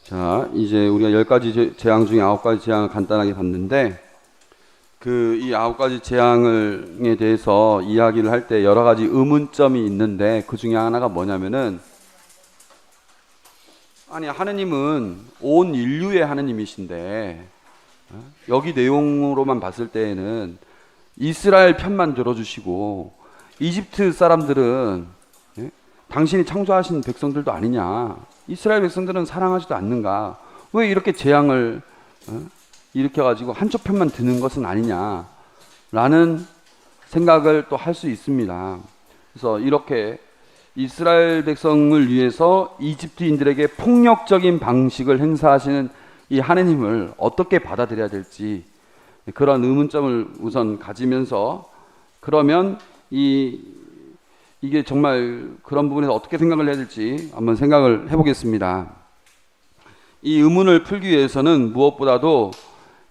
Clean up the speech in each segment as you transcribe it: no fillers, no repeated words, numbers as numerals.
자, 이제 우리가 10가지 재앙 중에 9가지 재앙을 간단하게 봤는데, 이 9가지 재앙에 대해서 이야기를 할 때 여러 가지 의문점이 있는데, 그 중에 하나가 뭐냐면은, 아니, 하느님은 온 인류의 하느님이신데, 여기 내용으로만 봤을 때에는 이스라엘 편만 들어주시고, 이집트 사람들은 당신이 창조하신 백성들도 아니냐, 이스라엘 백성들은 사랑하지도 않는가, 왜 이렇게 재앙을 일으켜가지고 한쪽 편만 드는 것은 아니냐 라는 생각을 또 할 수 있습니다. 그래서 이렇게 이스라엘 백성을 위해서 이집트인들에게 폭력적인 방식을 행사하시는 이 하느님을 어떻게 받아들여야 될지, 그런 의문점을 우선 가지면서, 그러면 이게 정말 그런 부분에서 어떻게 생각을 해야 될지 한번 생각을 해보겠습니다. 이 의문을 풀기 위해서는 무엇보다도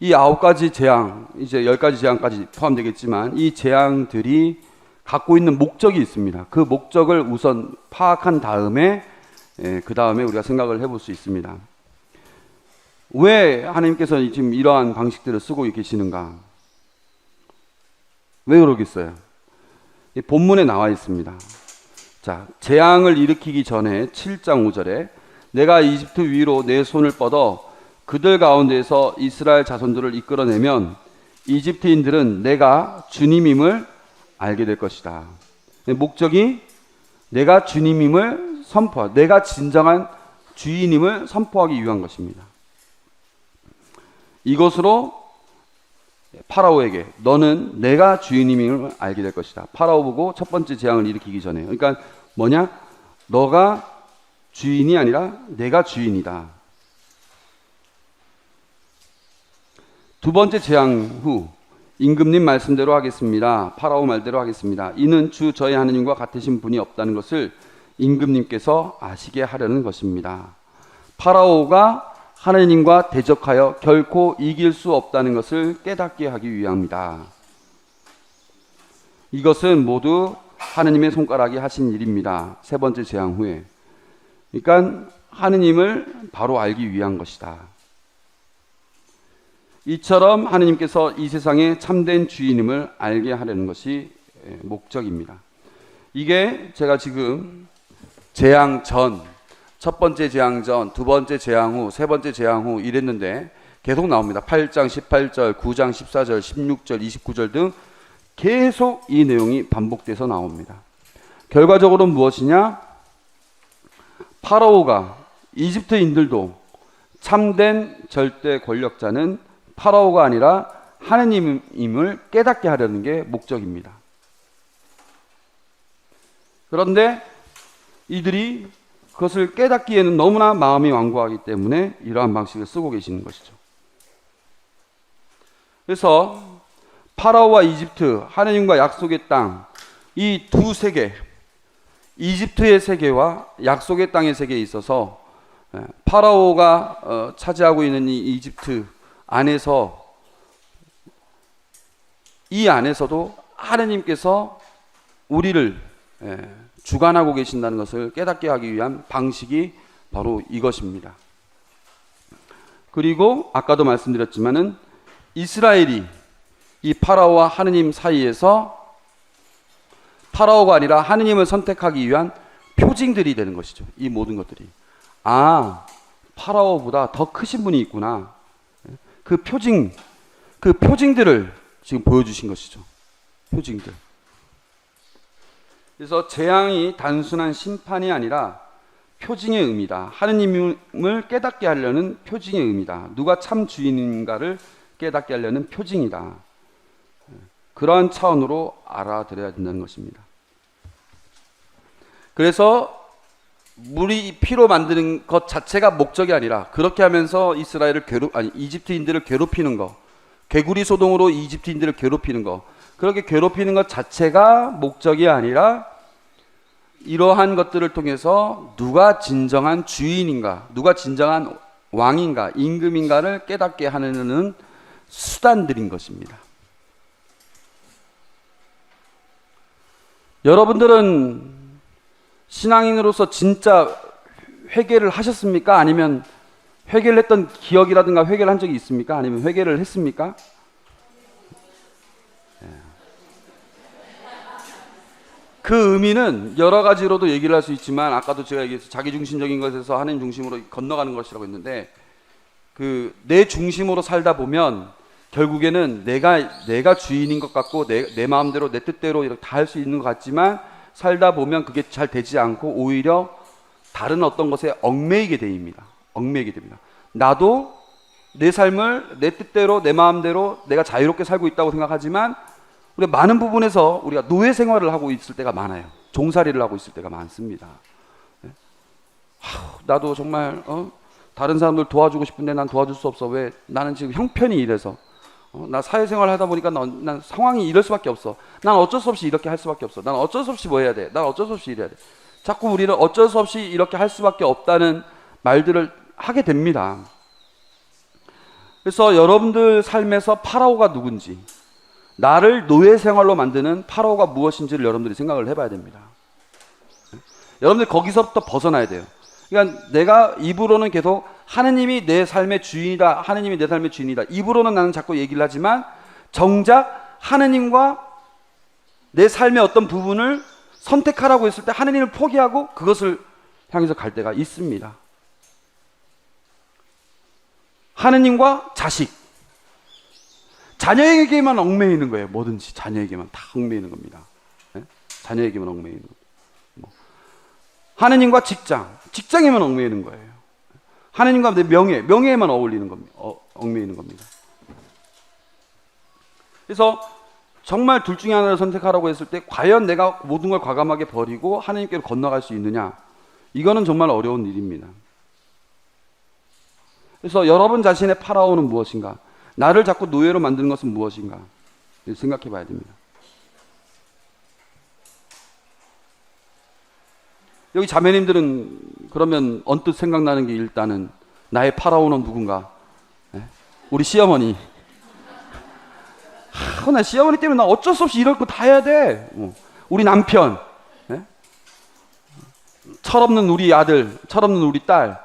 이 9가지 재앙, 이제 10가지 재앙까지 포함되겠지만, 이 재앙들이 갖고 있는 목적이 있습니다. 그 목적을 우선 파악한 다음에 그 다음에 우리가 생각을 해볼 수 있습니다. 왜 하나님께서 지금 이러한 방식들을 쓰고 계시는가? 왜 그러겠어요? 본문에 나와 있습니다. 자, 재앙을 일으키기 전에 7장 5절에 내가 이집트 위로 내 손을 뻗어 그들 가운데서 이스라엘 자손들을 이끌어내면 이집트인들은 내가 주님임을 알게 될 것이다. 목적이 내가 주님임을 내가 진정한 주인임을 선포하기 위한 것입니다. 이것으로 파라오에게 너는 내가 주인임을 알게 될 것이다. 파라오 보고 첫 번째 재앙을 일으키기 전에, 그러니까 뭐냐? 너가 주인이 아니라 내가 주인이다. 두 번째 재앙 후 임금님 말씀대로 하겠습니다. 파라오 말대로 하겠습니다. 이는 주 저희 하느님과 같으신 분이 없다는 것을 임금님께서 아시게 하려는 것입니다. 파라오가 하느님과 대적하여 결코 이길 수 없다는 것을 깨닫게 하기 위함이다. 이것은 모두 하느님의 손가락이 하신 일입니다. 세 번째 재앙 후에. 그러니까 하느님을 바로 알기 위한 것이다. 이처럼 하느님께서 이 세상의 참된 주인임을 알게 하려는 것이 목적입니다. 이게 제가 지금 재앙 전, 첫 번째 재앙 전, 두 번째 재앙 후, 세 번째 재앙 후 이랬는데 계속 나옵니다. 8장 18절, 9장 14절, 16절, 29절 등 계속 이 내용이 반복돼서 나옵니다. 결과적으로 무엇이냐? 파라오가, 이집트인들도 참된 절대 권력자는 파라오가 아니라 하느님임을 깨닫게 하려는 게 목적입니다. 그런데 이들이 그것을 깨닫기에는 너무나 마음이 완고하기 때문에 이러한 방식을 쓰고 계시는 것이죠. 그래서 파라오와 이집트, 하느님과 약속의 땅, 이 두 세계, 이집트의 세계와 약속의 땅의 세계에 있어서 파라오가 차지하고 있는 이 이집트 안에서, 이 안에서도 하느님께서 우리를 주관하고 계신다는 것을 깨닫게 하기 위한 방식이 바로 이것입니다. 그리고 아까도 말씀드렸지만은 이스라엘이 이 파라오와 하느님 사이에서 파라오가 아니라 하느님을 선택하기 위한 표징들이 되는 것이죠. 이 모든 것들이. 아, 파라오보다 더 크신 분이 있구나. 그 표징들을 지금 보여주신 것이죠. 표징들. 그래서 재앙이 단순한 심판이 아니라 표징의 의미다. 하느님을 깨닫게 하려는 표징의 의미다. 누가 참 주인인가를 깨닫게 하려는 표징이다. 그러한 차원으로 알아들여야 된다는 것입니다. 그래서 물이 피로 만드는 것 자체가 목적이 아니라, 그렇게 하면서 이집트인들을 괴롭히는 것, 개구리 소동으로 이집트인들을 괴롭히는 것, 그렇게 괴롭히는 것 자체가 목적이 아니라, 이러한 것들을 통해서 누가 진정한 주인인가, 누가 진정한 왕인가, 임금인가를 깨닫게 하는 수단들인 것입니다. 여러분들은 신앙인으로서 진짜 회개를 하셨습니까? 아니면 회개를 했던 기억이라든가 회개를 한 적이 있습니까? 아니면 회개를 했습니까? 그 의미는 여러 가지로도 얘기를 할 수 있지만, 아까도 제가 얘기했어요. 자기중심적인 것에서 하나님 중심으로 건너가는 것이라고 했는데, 내 중심으로 살다 보면 결국에는 내가 주인인 것 같고 내 마음대로 내 뜻대로 이렇게 다 할 수 있는 것 같지만, 살다 보면 그게 잘 되지 않고 오히려 다른 어떤 것에 얽매이게 됩니다. 얽매이게 됩니다. 나도 내 삶을 내 뜻대로 내 마음대로 내가 자유롭게 살고 있다고 생각하지만, 우리가 많은 부분에서 우리가 노예 생활을 하고 있을 때가 많아요. 종살이를 하고 있을 때가 많습니다. 나도 정말 다른 사람들 도와주고 싶은데 난 도와줄 수 없어. 왜? 나는 지금 형편이 이래서. 나 사회생활 하다 보니까 난 상황이 이럴 수밖에 없어. 난 어쩔 수 없이 이렇게 할 수밖에 없어. 난 어쩔 수 없이 뭐 해야 돼. 난 어쩔 수 없이 이래야 돼. 자꾸 우리는 어쩔 수 없이 이렇게 할 수밖에 없다는 말들을 하게 됩니다. 그래서 여러분들 삶에서 파라오가 누군지, 나를 노예 생활로 만드는 파라오가 무엇인지를 여러분들이 생각을 해봐야 됩니다. 여러분들 거기서부터 벗어나야 돼요. 그러니까 내가 입으로는 계속 하느님이 내 삶의 주인이다, 하느님이 내 삶의 주인이다, 입으로는 나는 자꾸 얘기를 하지만 정작 하느님과 내 삶의 어떤 부분을 선택하라고 했을 때 하느님을 포기하고 그것을 향해서 갈 때가 있습니다. 하느님과 자식, 자녀에게만 얽매이는 거예요. 뭐든지 자녀에게만 다 얽매이는 겁니다. 네? 자녀에게만 얽매이는 겁니다. 하느님과 직장에만 얽매이는 거예요. 하느님과 내 명예에만 어울리는 겁니다. 얽매이는 겁니다. 그래서 정말 둘 중에 하나를 선택하라고 했을 때 과연 내가 모든 걸 과감하게 버리고 하느님께로 건너갈 수 있느냐, 이거는 정말 어려운 일입니다. 그래서 여러분 자신의 파라오는 무엇인가, 나를 자꾸 노예로 만드는 것은 무엇인가 생각해 봐야 됩니다. 여기 자매님들은 그러면 언뜻 생각나는 게 일단은 나의 파라오는 누군가? 우리 시어머니. 나 시어머니 때문에 나 어쩔 수 없이 이럴 거 다 해야 돼. 우리 남편, 철없는 우리 아들, 철없는 우리 딸.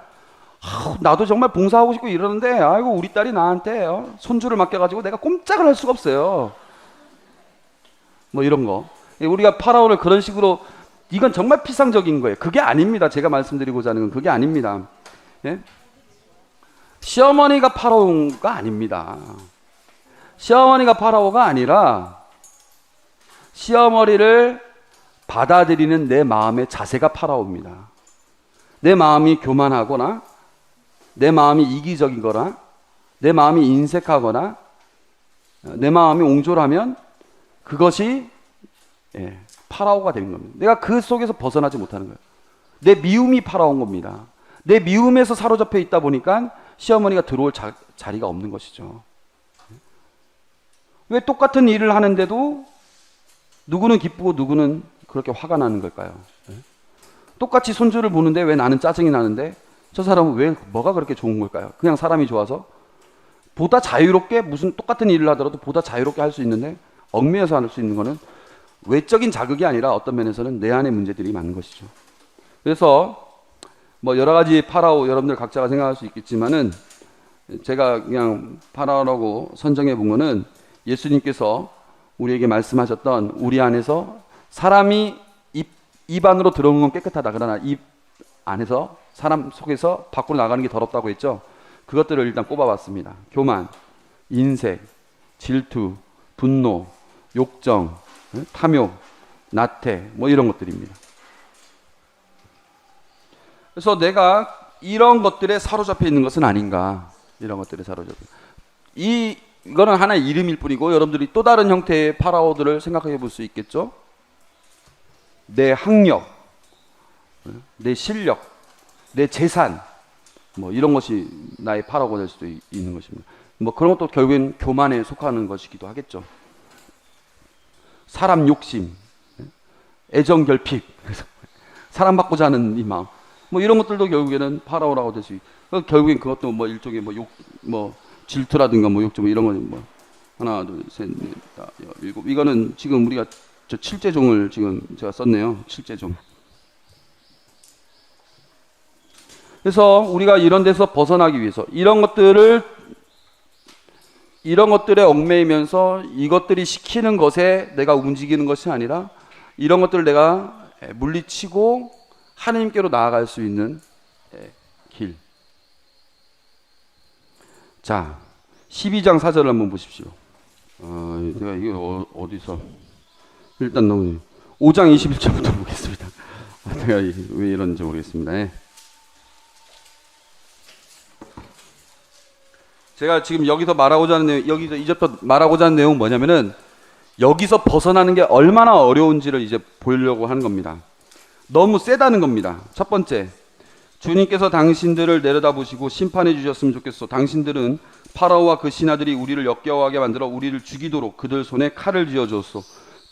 나도 정말 봉사하고 싶고 이러는데, 아이고 우리 딸이 나한테 손주를 맡겨가지고 내가 꼼짝을 할 수가 없어요. 뭐 이런 거. 우리가 파라오를 그런 식으로, 이건 정말 피상적인 거예요. 그게 아닙니다. 제가 말씀드리고자 하는 건 그게 아닙니다. 시어머니가 파라오가 아닙니다. 시어머니가 파라오가 아니라 시어머니를 받아들이는 내 마음의 자세가 파라오입니다. 내 마음이 교만하거나 내 마음이 이기적이거나 내 마음이 인색하거나 내 마음이 옹졸하면 그것이 파라오가 되는 겁니다. 내가 그 속에서 벗어나지 못하는 거예요. 내 미움이 파라오인 겁니다. 내 미움에서 사로잡혀 있다 보니까 시어머니가 들어올 자리가 없는 것이죠. 왜 똑같은 일을 하는데도 누구는 기쁘고 누구는 그렇게 화가 나는 걸까요? 똑같이 손주를 보는데 왜 나는 짜증이 나는데 저 사람은 왜, 뭐가 그렇게 좋은 걸까요? 그냥 사람이 좋아서? 보다 자유롭게, 무슨 똑같은 일을 하더라도 보다 자유롭게 할 수 있는데 얽매여서 할 수 있는 거는 외적인 자극이 아니라 어떤 면에서는 내 안의 문제들이 많은 것이죠. 그래서 뭐 여러 가지 파라오, 여러분들 각자가 생각할 수 있겠지만은 제가 그냥 파라오라고 선정해 본 거는 예수님께서 우리에게 말씀하셨던, 우리 안에서 사람이 입 안으로 들어오는 건 깨끗하다, 그러나 입 안에서 사람 속에서 밖으로 나가는 게 더럽다고 했죠. 그것들을 일단 꼽아봤습니다. 교만, 인색, 질투, 분노, 욕정, 탐욕, 나태, 뭐 이런 것들입니다. 그래서 내가 이런 것들에 사로잡혀 있는 것은 아닌가, 이런 것들에 사로잡혀. 이거는 하나의 이름일 뿐이고 여러분들이 또 다른 형태의 파라오들을 생각해 볼 수 있겠죠. 내 학력, 내 실력, 내 재산, 뭐 이런 것이 나의 파라오가 될 수도 있는 것입니다. 뭐 그런 것도 결국엔 교만에 속하는 것이기도 하겠죠. 사람 욕심, 애정 결핍, 사랑받고자 하는 이 마음, 뭐 이런 것들도 결국에는 파라오라고 될 수 있고, 결국엔 그것도 뭐 일종의 뭐 질투라든가 뭐 욕심, 뭐 이런 거는 뭐 하나, 둘, 셋, 넷, 다섯, 일곱. 이거는 지금 우리가 저 7제종을 지금 제가 썼네요. 7제종. 그래서 우리가 이런 데서 벗어나기 위해서 이런 것들에 얽매이면서 이것들이 시키는 것에 내가 움직이는 것이 아니라 이런 것들을 내가 물리치고 하나님께로 나아갈 수 있는 길. 자, 12장 4절을 한번 보십시오. 내가 이게 어디서 일단 너무 5장 21절부터 보겠습니다. 내가 왜 이런지 모르겠습니다. 제가 지금 여기서 말하고자 하는 내용, 여기서 이제부터 말하고자 하는 내용은 뭐냐면은 여기서 벗어나는 게 얼마나 어려운지를 이제 보려고 하는 겁니다. 너무 세다는 겁니다. 첫 번째, 주님께서 당신들을 내려다보시고 심판해 주셨으면 좋겠어. 당신들은 파라오와 그 신하들이 우리를 역겨워하게 만들어 우리를 죽이도록 그들 손에 칼을 쥐어주었소.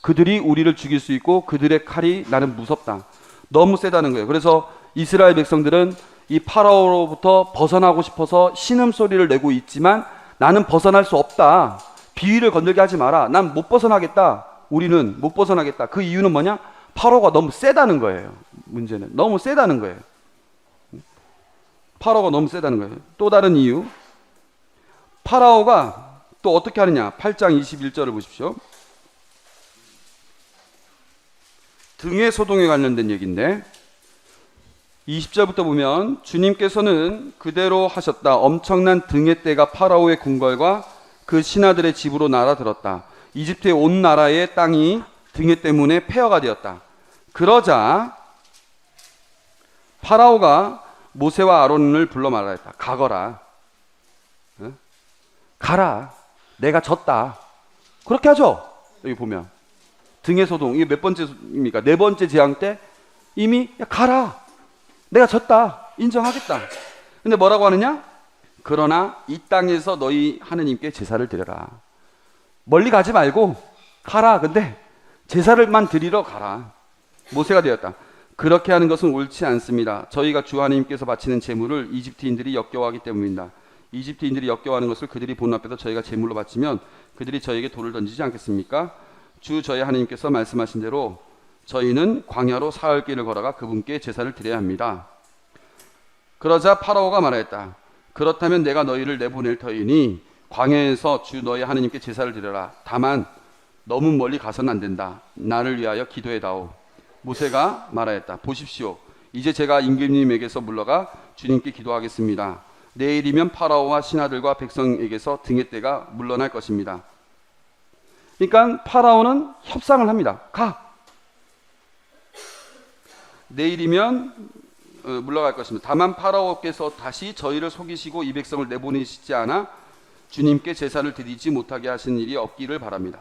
그들이 우리를 죽일 수 있고 그들의 칼이 나는 무섭다. 너무 세다는 거예요. 그래서 이스라엘 백성들은 이 파라오로부터 벗어나고 싶어서 신음소리를 내고 있지만 나는 벗어날 수 없다. 비위를 건들게 하지 마라. 난 못 벗어나겠다. 우리는 못 벗어나겠다. 그 이유는 뭐냐? 파라오가 너무 세다는 거예요. 문제는 너무 세다는 거예요. 파라오가 너무 세다는 거예요. 또 다른 이유, 파라오가 또 어떻게 하느냐? 8장 21절을 보십시오. 등의 소동에 관련된 얘기인데 20절부터 보면 주님께서는 그대로 하셨다. 엄청난 등의 떼가 파라오의 궁궐과 그 신하들의 집으로 날아들었다. 이집트의 온 나라의 땅이 등의 때문에 폐허가 되었다. 그러자 파라오가 모세와 아론을 불러 말하였다. 가거라. 가라. 내가 졌다. 그렇게 하죠. 여기 보면 등의 소동. 이게 몇 번째입니까? 네 번째 재앙 때 이미 야, 가라. 내가 졌다. 인정하겠다. 근데 뭐라고 하느냐? 그러나 이 땅에서 너희 하느님께 제사를 드려라. 멀리 가지 말고 가라. 근데 제사를만 드리러 가라. 모세가 되었다. 그렇게 하는 것은 옳지 않습니다. 저희가 주 하나님께서 바치는 제물을 이집트인들이 역겨워하기 때문입니다. 이집트인들이 역겨워하는 것을 그들이 보는 앞에서 저희가 제물로 바치면 그들이 저희에게 돌을 던지지 않겠습니까? 주 저희 하나님께서 말씀하신 대로 저희는 광야로 사흘 길을 걸어가 그분께 제사를 드려야 합니다. 그러자 파라오가 말하였다. 그렇다면 내가 너희를 내보낼 터이니 광야에서 주 너희 하나님께 제사를 드려라. 다만 너무 멀리 가서는 안 된다. 나를 위하여 기도해다오. 모세가 말하였다. 보십시오. 이제 제가 임금님에게서 물러가 주님께 기도하겠습니다. 내일이면 파라오와 신하들과 백성에게서 등의 떼가 물러날 것입니다. 그러니까 파라오는 협상을 합니다. 가. 내일이면 물러갈 것입니다. 다만 파라오께서 다시 저희를 속이시고 이 백성을 내보내시지 않아 주님께 제사를 드리지 못하게 하신 일이 없기를 바랍니다.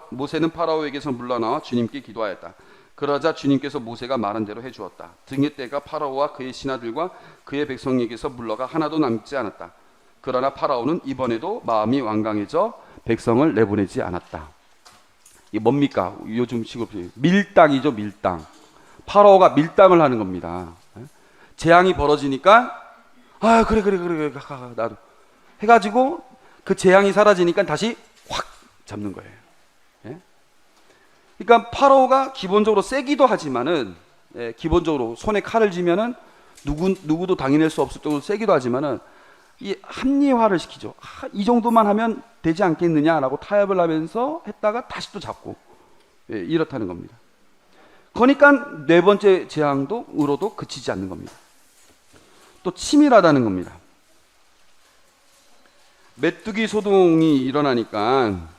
모세는 파라오에게서 물러나와 주님께 기도하였다. 그러자 주님께서 모세가 말한 대로 해주었다. 등의 떼가 파라오와 그의 신하들과 그의 백성에게서 물러가 하나도 남지 않았다. 그러나 파라오는 이번에도 마음이 완강해져 백성을 내보내지 않았다. 이게 뭡니까? 요즘 식으로 밀당이죠. 밀당. 파라오가 밀당을 하는 겁니다. 재앙이 벌어지니까 그래 나도 해가지고 그 재앙이 사라지니까 다시 확 잡는 거예요. 그러니까 파라오가 기본적으로 세기도 하지만은 기본적으로 손에 칼을 쥐면은 누구도 당해낼 수 없을 정도로 세기도 하지만은 이 합리화를 시키죠. 이 정도만 하면 되지 않겠느냐라고 타협을 하면서 했다가 다시 또 잡고 이렇다는 겁니다. 그러니까 네 번째 재앙으로도 그치지 않는 겁니다. 또 치밀하다는 겁니다. 메뚜기 소동이 일어나니까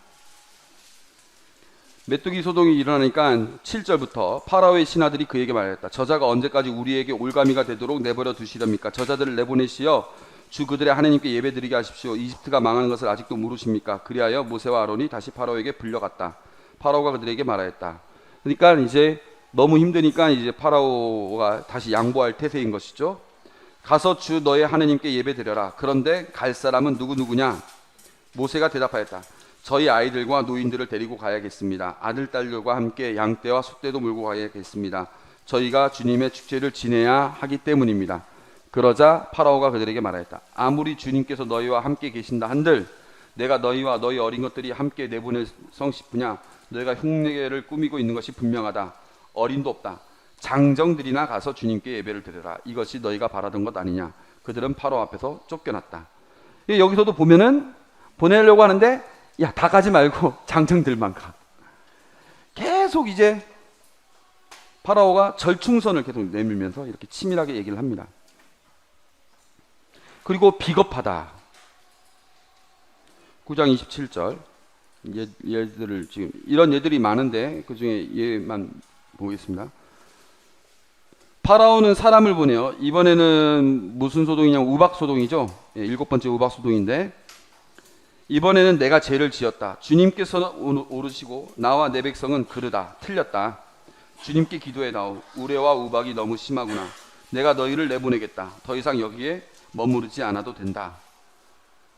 7절부터 파라오의 신하들이 그에게 말했다. 저자가 언제까지 우리에게 올가미가 되도록 내버려 두시렵니까? 저자들을 내보내시어 주 그들의 하나님께 예배드리게 하십시오. 이집트가 망하는 것을 아직도 모르십니까? 그리하여 모세와 아론이 다시 파라오에게 불려갔다. 파라오가 그들에게 말하였다. 그러니까 이제 너무 힘드니까 이제 파라오가 다시 양보할 태세인 것이죠. 가서 주 너의 하나님께 예배드려라. 그런데 갈 사람은 누구냐? 모세가 대답하였다. 저희 아이들과 노인들을 데리고 가야겠습니다. 아들, 딸들과 함께 양떼와 소떼도 몰고 가야겠습니다. 저희가 주님의 축제를 지내야 하기 때문입니다. 그러자 파라오가 그들에게 말하였다. 아무리 주님께서 너희와 함께 계신다 한들 내가 너희와 너희 어린 것들이 함께 내보내성 싶으냐? 너희가 흉내를 꾸미고 있는 것이 분명하다. 어린도 없다. 장정들이나 가서 주님께 예배를 드려라. 이것이 너희가 바라던 것 아니냐. 그들은 파라오 앞에서 쫓겨났다. 여기서도 보면은 보내려고 하는데 야, 다 가지 말고 장정들만 가. 계속 이제 파라오가 절충선을 계속 내밀면서 이렇게 치밀하게 얘기를 합니다. 그리고 비겁하다. 9장 27절. 얘들을 지금 이런 얘들이 많은데 그 중에 얘만 보겠습니다. 파라오는 사람을 보내요. 이번에는 무슨 소동이냐면 우박소동이죠. 7번째 우박소동인데, 이번에는 내가 죄를 지었다. 주님께서는 오르시고 나와 내 백성은 그르다. 틀렸다. 주님께 기도해다오. 우레와 우박이 너무 심하구나. 내가 너희를 내보내겠다. 더 이상 여기에 머무르지 않아도 된다.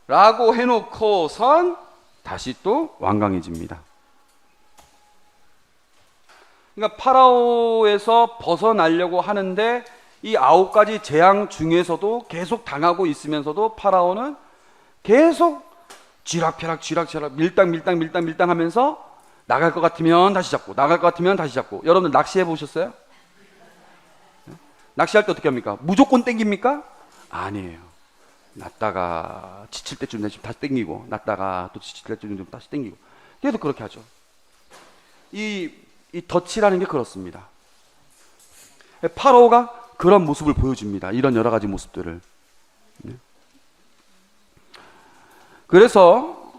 라고 해놓고선 다시 또 완강해집니다. 그러니까 파라오에서 벗어나려고 하는데 이 9가지 재앙 중에서도 계속 당하고 있으면서도 파라오는 계속 쥐락펴락 밀당 하면서 나갈 것 같으면 다시 잡고, 나갈 것 같으면 다시 잡고. 여러분들 낚시해 보셨어요? 낚시할 때 어떻게 합니까? 무조건 땡깁니까? 아니에요. 놨다가 지칠 때쯤 다시 땡기고, 놨다가 또 지칠 때쯤 다시 땡기고. 계속 그렇게 하죠. 이 덫이라는 게 그렇습니다. 파라오가 그런 모습을 보여줍니다. 이런 여러 가지 모습들을. 그래서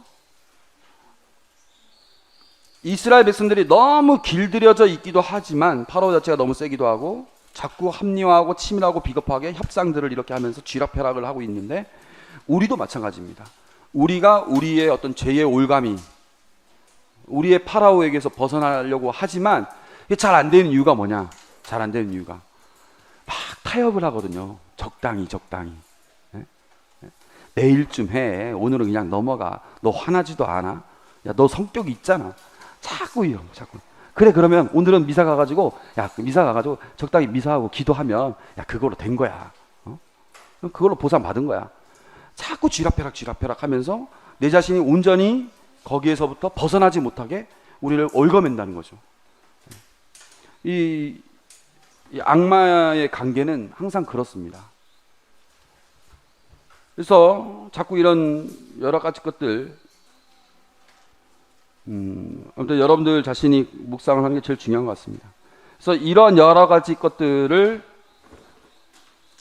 이스라엘 백성들이 너무 길들여져 있기도 하지만 파라오 자체가 너무 세기도 하고 자꾸 합리화하고 치밀하고 비겁하게 협상들을 이렇게 하면서 쥐락펴락을 하고 있는데, 우리도 마찬가지입니다. 우리가 우리의 어떤 죄의 올가미, 우리의 파라오에게서 벗어나려고 하지만 이게 잘 안 되는 이유가 뭐냐? 잘 안 되는 이유가 막 타협을 하거든요. 적당히. 내일쯤 해. 오늘은 그냥 넘어가. 너 화나지도 않아? 야, 너 성격이 있잖아. 자꾸. 그래, 그러면 오늘은 미사 가가지고 적당히 미사하고 기도하면 야, 그걸로 된 거야. 그걸로 보상 받은 거야. 자꾸 쥐락펴락 하면서 내 자신이 온전히 거기에서부터 벗어나지 못하게 우리를 얽어맨다는 거죠. 이 악마의 관계는 항상 그렇습니다. 그래서 자꾸 이런 여러 가지 것들, 아무튼 여러분들 자신이 묵상을 하는 게 제일 중요한 것 같습니다. 그래서 이런 여러 가지 것들을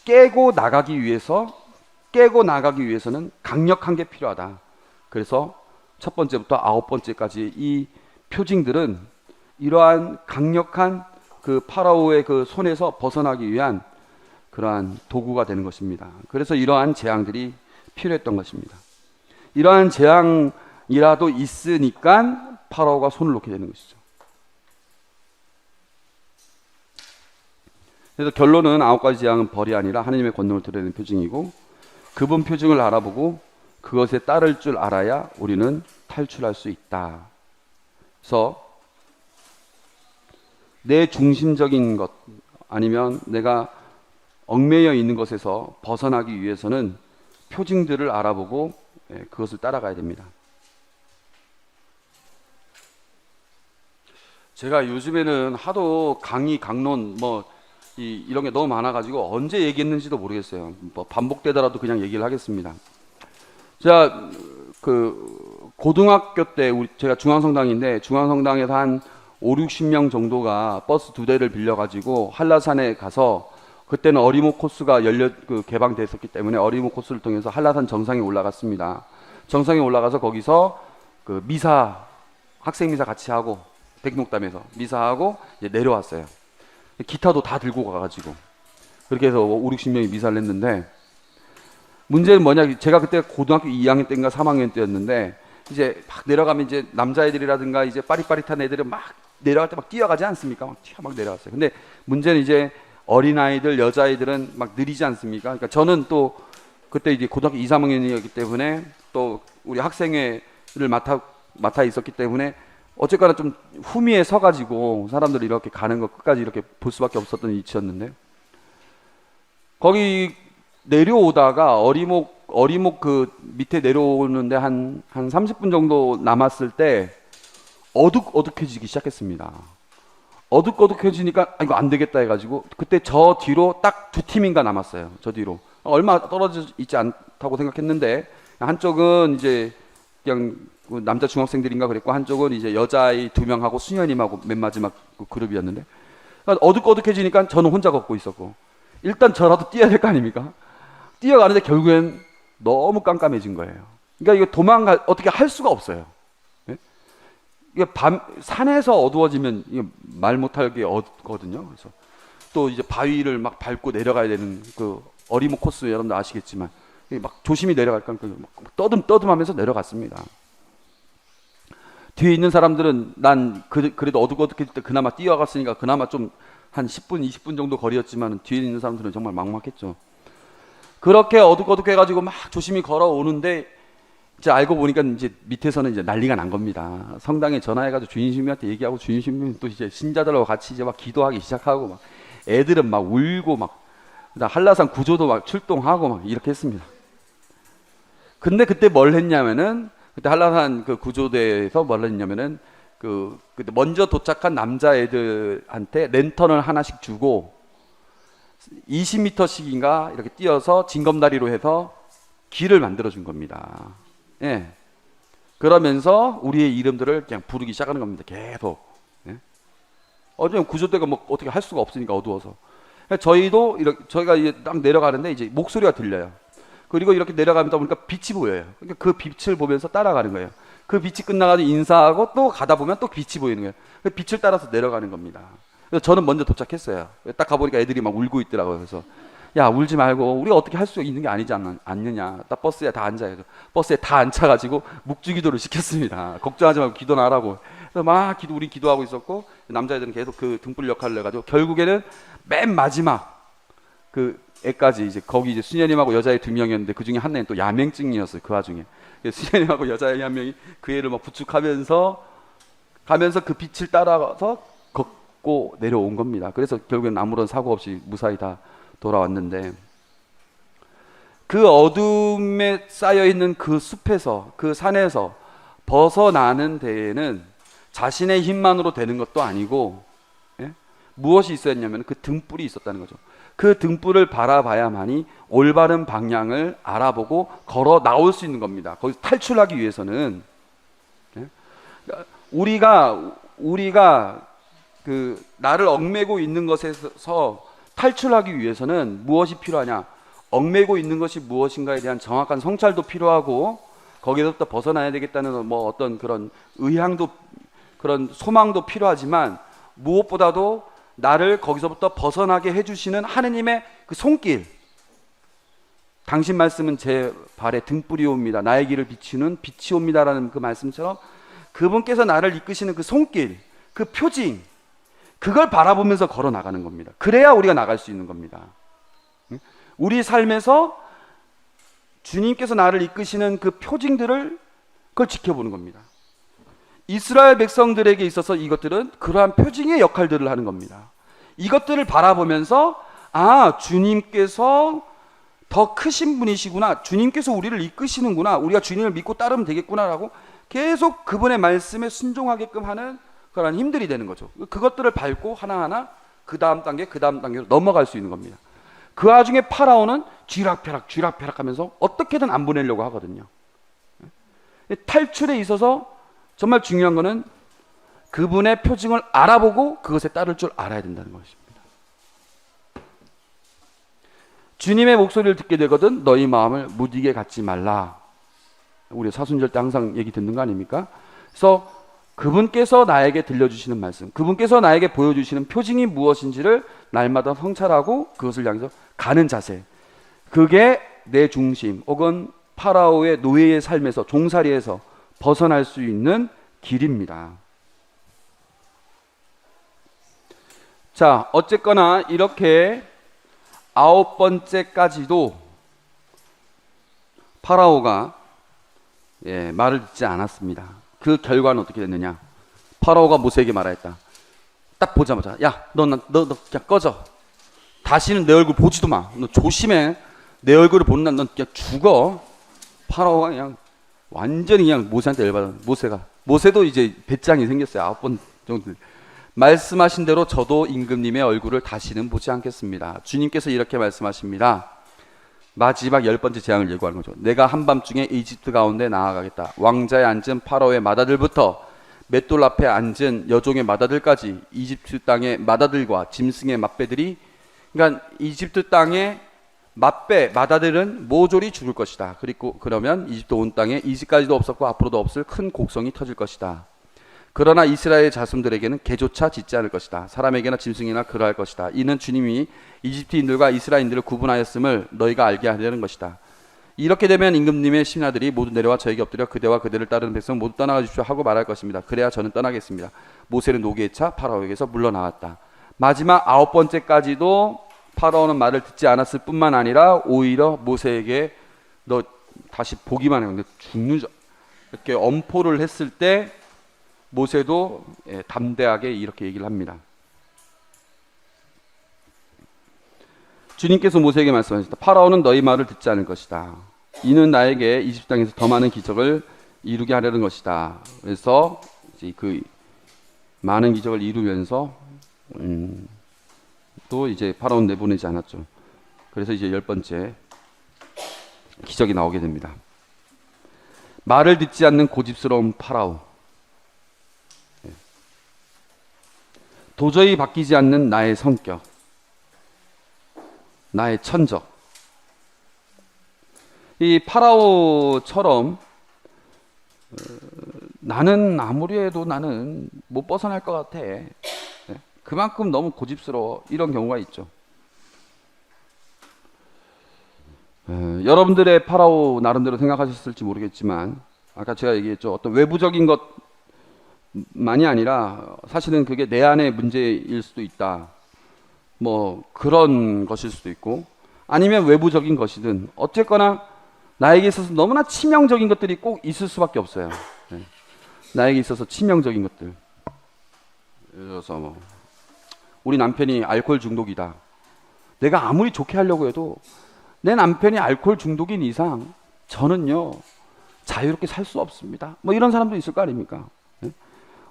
깨고 나가기 위해서는 강력한 게 필요하다. 그래서 첫 번째부터 9번째까지 이 표징들은 이러한 강력한 그 파라오의 그 손에서 벗어나기 위한 그러한 도구가 되는 것입니다. 그래서 이러한 재앙들이 필요했던 것입니다. 이러한 재앙이라도 있으니까 파라오가 손을 놓게 되는 것이죠. 그래서 결론은 9가지 재앙은 벌이 아니라 하나님의 권능을 드러내는 표징이고, 그분 표징을 알아보고 그것에 따를 줄 알아야 우리는 탈출할 수 있다. 그래서 내 중심적인 것, 아니면 내가 얽매여 있는 것에서 벗어나기 위해서는 표징들을 알아보고 그것을 따라가야 됩니다. 제가 요즘에는 하도 강의, 강론 이런 게 너무 많아가지고 언제 얘기했는지도 모르겠어요. 반복되더라도 그냥 얘기를 하겠습니다. 제가 그 고등학교 때 제가 중앙성당인데, 중앙성당에서 한 5, 60명 정도가 버스 2대를 빌려가지고 한라산에 가서, 그때는 어리모 코스가 개방됐었기 때문에 어리모 코스를 통해서 한라산 정상에 올라갔습니다. 정상에 올라가서 거기서 그 미사, 학생 미사 같이 하고, 백록담에서 미사하고 이제 내려왔어요. 기타도 다 들고 가가지고 그렇게 해서 5, 60명이 미사를 했는데, 문제는 뭐냐, 제가 그때 고등학교 2학년 때인가 3학년 때였는데, 이제 막 내려가면 이제 남자애들이라든가 이제 빠릿빠릿한 애들은 막 내려갈 때 막 뛰어가지 않습니까? 막 내려갔어요. 근데 문제는 이제 어린아이들, 여자아이들은 막 느리지 않습니까? 그러니까 저는 또 그때 이제 고등학교 2, 3학년이었기 때문에, 또 우리 학생회를 맡아 있었기 때문에 어쨌거나 좀 후미에 서가지고 사람들이 이렇게 가는 거 끝까지 이렇게 볼 수밖에 없었던 위치였는데, 거기 내려오다가 어리목 그 밑에 내려오는데 한 30분 정도 남았을 때 어둑어둑해지기 시작했습니다. 어둑어둑해지니까 이거 안 되겠다 해가지고 그때 저 뒤로 딱 두 팀인가 남았어요. 저 뒤로 얼마 떨어져 있지 않다고 생각했는데 한쪽은 이제 그냥 남자 중학생들인가 그랬고 한쪽은 이제 여자아이 2명하고 수녀님하고 맨 마지막 그 그룹이었는데 어둑어둑해지니까 저는 혼자 걷고 있었고 일단 저라도 뛰어야 될 거 아닙니까? 뛰어가는데 결국엔 너무 깜깜해진 거예요. 그러니까 이거 어떻게 할 수가 없어요. 네? 이게 산에서 어두워지면 이게 말 못하게 어둡거든요. 그래서 또 이제 바위를 막 밟고 내려가야 되는 그 어리모 코스 여러분들 아시겠지만 막 조심히 내려갈까 막 떠듬떠듬하면서 내려갔습니다. 뒤에 있는 사람들은 난 그래도 어둑어둑해질 때 그나마 뛰어갔으니까 그나마 좀 한 10분, 20분 정도 거리였지만 뒤에 있는 사람들은 정말 막막했죠. 그렇게 어둑어둑해가지고 막 조심히 걸어오는데 이제 알고 보니까 이제 밑에서는 이제 난리가 난 겁니다. 성당에 전화해가지고 주인님한테 얘기하고 주인님은 또 이제 신자들하고 같이 이제 막 기도하기 시작하고 막 애들은 막 울고 막 한라산 구조도 막 출동하고 막 이렇게 했습니다. 근데 그때 뭘 했냐면은 그때 한라산 그 구조대에서 뭘 했냐면은 그때 먼저 도착한 남자애들한테 랜턴을 하나씩 주고 20m씩인가 이렇게 뛰어서 징검다리로 해서 길을 만들어 준 겁니다. 예. 그러면서 우리의 이름들을 그냥 부르기 시작하는 겁니다. 계속. 예. 어쩌면 구조대가 뭐 어떻게 할 수가 없으니까 어두워서. 저희도 이렇게 저희가 이제 딱 내려가는데 이제 목소리가 들려요. 그리고 이렇게 내려가다 보니까 빛이 보여요. 그러니까 그 빛을 보면서 따라가는 거예요. 그 빛이 끝나가지고 인사하고 또 가다 보면 또 빛이 보이는 거예요. 그 빛을 따라서 내려가는 겁니다. 그래서 저는 먼저 도착했어요. 딱 가보니까 애들이 막 울고 있더라고요. 그래서 야 울지 말고 우리가 어떻게 할 수 있는 게 아니지 않느냐. 딱 버스에 다 앉아요. 버스에 다 앉혀가지고 묵주기도를 시켰습니다. 걱정하지 말고 기도나 하라고. 그래서 막 우리 기도하고 있었고 남자애들은 계속 그 등불 역할을 해가지고 결국에는 맨 마지막 그 애까지 이제 거기 이제 수녀님하고 여자애 2명이었는데 그 중에 한 애는 또 야맹증이었어요. 그 와중에 수녀님하고 여자애 한 명이 그 애를 막 부축하면서 가면서 그 빛을 따라서 걷고 내려온 겁니다. 그래서 결국엔 아무런 사고 없이 무사히 다 돌아왔는데 그 어둠에 쌓여 있는 그 숲에서 그 산에서 벗어나는 데에는 자신의 힘만으로 되는 것도 아니고 예? 무엇이 있었냐면 그 등불이 있었다는 거죠. 그 등불을 바라봐야만이 올바른 방향을 알아보고 걸어 나올 수 있는 겁니다. 거기서 탈출하기 위해서는 예? 우리가 그 나를 얽매고 있는 것에서 탈출하기 위해서는 무엇이 필요하냐? 얽매고 있는 것이 무엇인가에 대한 정확한 성찰도 필요하고 거기서부터 벗어나야 되겠다는 뭐 어떤 그런 의향도 그런 소망도 필요하지만 무엇보다도 나를 거기서부터 벗어나게 해주시는 하느님의 그 손길. 당신 말씀은 제 발에 등불이옵니다. 나의 길을 비추는 빛이 옵니다라는 그 말씀처럼 그분께서 나를 이끄시는 그 손길, 그 표징, 그걸 바라보면서 걸어 나가는 겁니다. 그래야 우리가 나갈 수 있는 겁니다. 우리 삶에서 주님께서 나를 이끄시는 그 표징들을 그걸 지켜보는 겁니다. 이스라엘 백성들에게 있어서 이것들은 그러한 표징의 역할들을 하는 겁니다. 이것들을 바라보면서 아, 주님께서 더 크신 분이시구나. 주님께서 우리를 이끄시는구나. 우리가 주님을 믿고 따르면 되겠구나라고 계속 그분의 말씀에 순종하게끔 하는 그런 힘들이 되는 거죠. 그것들을 밟고 하나하나 그 다음 단계로 넘어갈 수 있는 겁니다. 그 와중에 파라오는 쥐락펴락 하면서 어떻게든 안 보내려고 하거든요. 탈출에 있어서 정말 중요한 거는 그분의 표징을 알아보고 그것에 따를 줄 알아야 된다는 것입니다. 주님의 목소리를 듣게 되거든 너희 마음을 무디게 갖지 말라. 우리 사순절 때 항상 얘기 듣는 거 아닙니까? 그래서 그분께서 나에게 들려주시는 말씀, 그분께서 나에게 보여주시는 표징이 무엇인지를 날마다 성찰하고 그것을 향해서 가는 자세, 그게 내 중심 혹은 파라오의 노예의 삶에서 종살이에서 벗어날 수 있는 길입니다. 자, 어쨌거나 이렇게 9번째까지도 파라오가 말을 듣지 않았습니다. 그 결과는 어떻게 됐느냐? 파라오가 모세에게 말하였다. 딱 보자마자 야, 너 그냥 꺼져. 다시는 내 얼굴 보지도 마. 너 조심해. 내 얼굴을 보는 날 넌 그냥 죽어. 파라오가 그냥 완전히 그냥 모세한테 열받아. 모세도 이제 배짱이 생겼어요. 9번 정도. 말씀하신 대로 저도 임금님의 얼굴을 다시는 보지 않겠습니다. 주님께서 이렇게 말씀하십니다. 마지막 10번째 재앙을 예고하는 거죠. 내가 한밤중에 이집트 가운데 나아가겠다. 왕자에 앉은 파라오의 맏아들부터 맷돌 앞에 앉은 여종의 맏아들까지 이집트 땅의 맏아들과 짐승의 맏배들이, 그러니까 이집트 땅의 맏아들은 모조리 죽을 것이다. 그리고 그러면 이집트 온 땅에 이집까지도 없었고 앞으로도 없을 큰 곡성이 터질 것이다. 그러나 이스라엘 자손들에게는 개조차 짓지 않을 것이다. 사람에게나 짐승이나 그러할 것이다. 이는 주님이 이집트인들과 이스라엘인들을 구분하였음을 너희가 알게 하려는 것이다. 이렇게 되면 임금님의 신하들이 모두 내려와 저에게 엎드려 그대와 그대를 따르는 백성 모두 떠나가 주십시오 하고 말할 것입니다. 그래야 저는 떠나겠습니다. 모세는 노기에 차 파라오에게서 물러나왔다. 마지막 9번째까지도 파라오는 말을 듣지 않았을 뿐만 아니라 오히려 모세에게 너 다시 보기만 해. 근데 죽는 줄 이렇게 엄포를 했을 때 모세도 담대하게 이렇게 얘기를 합니다. 주님께서 모세에게 말씀하셨다. 파라오는 너희 말을 듣지 않을 것이다. 이는 나에게 이집트 땅에서 더 많은 기적을 이루게 하려는 것이다. 그래서 이제 그 많은 기적을 이루면서 또 이제 파라오는 내보내지 않았죠. 그래서 이제 10번째 기적이 나오게 됩니다. 말을 듣지 않는 고집스러운 파라오. 도저히 바뀌지 않는 나의 성격, 나의 천적. 이 파라오처럼 나는 아무리 해도 나는 못 벗어날 것 같아. 그만큼 너무 고집스러워. 이런 경우가 있죠. 여러분들의 파라오 나름대로 생각하셨을지 모르겠지만 아까 제가 얘기했죠. 어떤 외부적인 것만이 아니라 사실은 그게 내 안의 문제일 수도 있다. 뭐 그런 것일 수도 있고 아니면 외부적인 것이든 어쨌거나 나에게 있어서 너무나 치명적인 것들이 꼭 있을 수밖에 없어요. 나에게 있어서 치명적인 것들. 예를 들어서 뭐 우리 남편이 알코올 중독이다. 내가 아무리 좋게 하려고 해도 내 남편이 알코올 중독인 이상 저는요 자유롭게 살 수 없습니다. 뭐 이런 사람도 있을 거 아닙니까?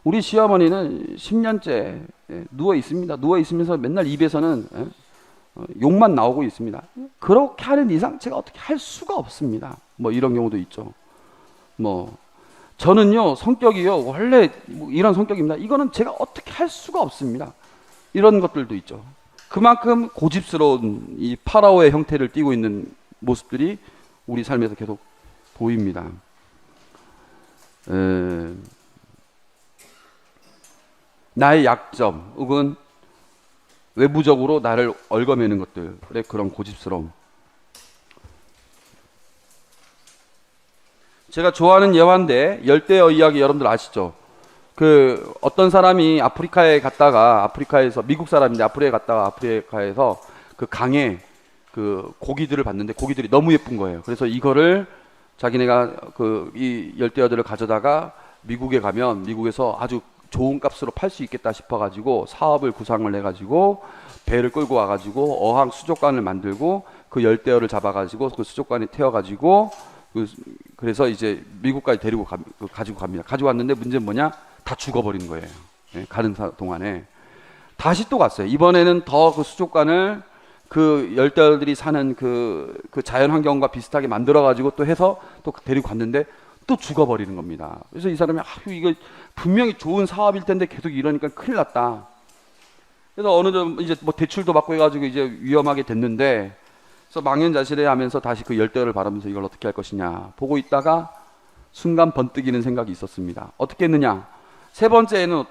우리 시어머니는 10년째 누워 있습니다. 누워 있으면서 맨날 입에서는 욕만 나오고 있습니다. 그렇게 하는 이상 제가 어떻게 할 수가 없습니다. 뭐 이런 경우도 있죠. 뭐 저는요 성격이요 원래 뭐 이런 성격입니다. 이거는 제가 어떻게 할 수가 없습니다. 이런 것들도 있죠. 그만큼 고집스러운 이 파라오의 형태를 띠고 있는 모습들이 우리 삶에서 계속 보입니다. 나의 약점 혹은 외부적으로 나를 얽어매는 것들의 그런 고집스러움. 제가 좋아하는 예화인데 열대어 이야기 여러분들 아시죠? 그 어떤 사람이 아프리카에 갔다가 아프리카에서 미국 사람인데 아프리카에서 그 강에 그 고기들을 봤는데 고기들이 너무 예쁜 거예요. 그래서 이거를 자기네가 그 이 열대어들을 가져다가 미국에 가면 미국에서 아주 좋은 값으로 팔 수 있겠다 싶어가지고 사업을 구상을 해가지고 배를 끌고 와가지고 어항 수족관을 만들고 그 열대어를 잡아가지고 그 수족관에 태워가지고 그래서 이제 미국까지 가지고 갑니다. 가지고 왔는데 문제는 뭐냐? 다 죽어버린 거예요. 가는 동안에 다시 또 갔어요. 이번에는 더 그 수족관을 그 열대어들이 사는 그 자연 환경과 비슷하게 만들어가지고 또 해서 또 데리고 갔는데 또 죽어버리는 겁니다. 그래서 이 사람이 이거 분명히 좋은 사업일 텐데 계속 이러니까 큰일 났다. 그래서 어느 정도 이제 뭐 대출도 받고 해가지고 이제 위험하게 됐는데, 그래서 망연자실해 하면서 다시 그 열대어를 바라면서 이걸 어떻게 할 것이냐 보고 있다가 순간 번뜩이는 생각이 있었습니다. 어떻게 했느냐? 세 번째에는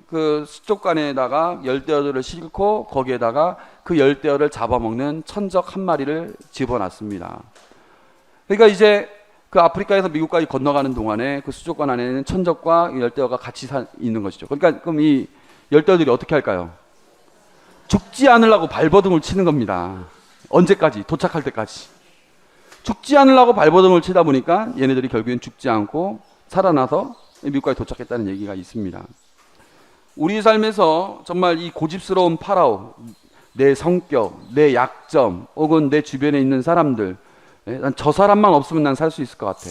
그 수족관에다가 열대어들을 싣고 거기에다가 그 열대어를 잡아먹는 천적 한 마리를 집어놨습니다. 그러니까 이제 그 아프리카에서 미국까지 건너가는 동안에 그 수족관 안에는 천적과 열대어가 같이 있는 것이죠. 그러니까 그럼 이 열대어들이 어떻게 할까요? 죽지 않으려고 발버둥을 치는 겁니다. 언제까지? 도착할 때까지. 죽지 않으려고 발버둥을 치다 보니까 얘네들이 결국엔 죽지 않고 살아나서 미국까지 도착했다는 얘기가 있습니다. 우리 삶에서 정말 이 고집스러운 파라오, 내 성격, 내 약점 혹은 내 주변에 있는 사람들, 난 저 사람만 없으면 난 살 수 있을 것 같아.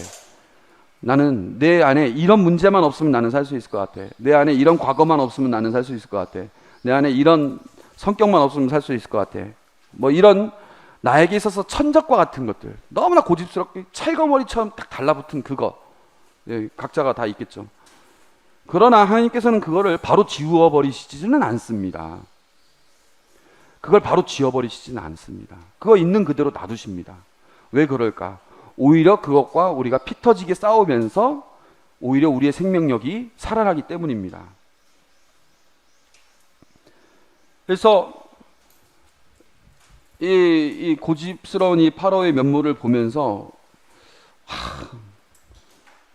나는 내 안에 이런 문제만 없으면 나는 살 수 있을 것 같아. 내 안에 이런 과거만 없으면 나는 살 수 있을 것 같아. 내 안에 이런 성격만 없으면 살 수 있을 것 같아. 뭐 이런 나에게 있어서 천적과 같은 것들, 너무나 고집스럽게 찰거머리처럼 딱 달라붙은 그거, 예, 각자가 다 있겠죠. 그러나 하나님께서는 그거를 바로 지워버리시지는 않습니다. 그걸 바로 지워버리시지는 않습니다. 그거 있는 그대로 놔두십니다. 왜 그럴까? 오히려 그것과 우리가 피 터지게 싸우면서 오히려 우리의 생명력이 살아나기 때문입니다. 그래서 이 고집스러운 이 파라오의 면모를 보면서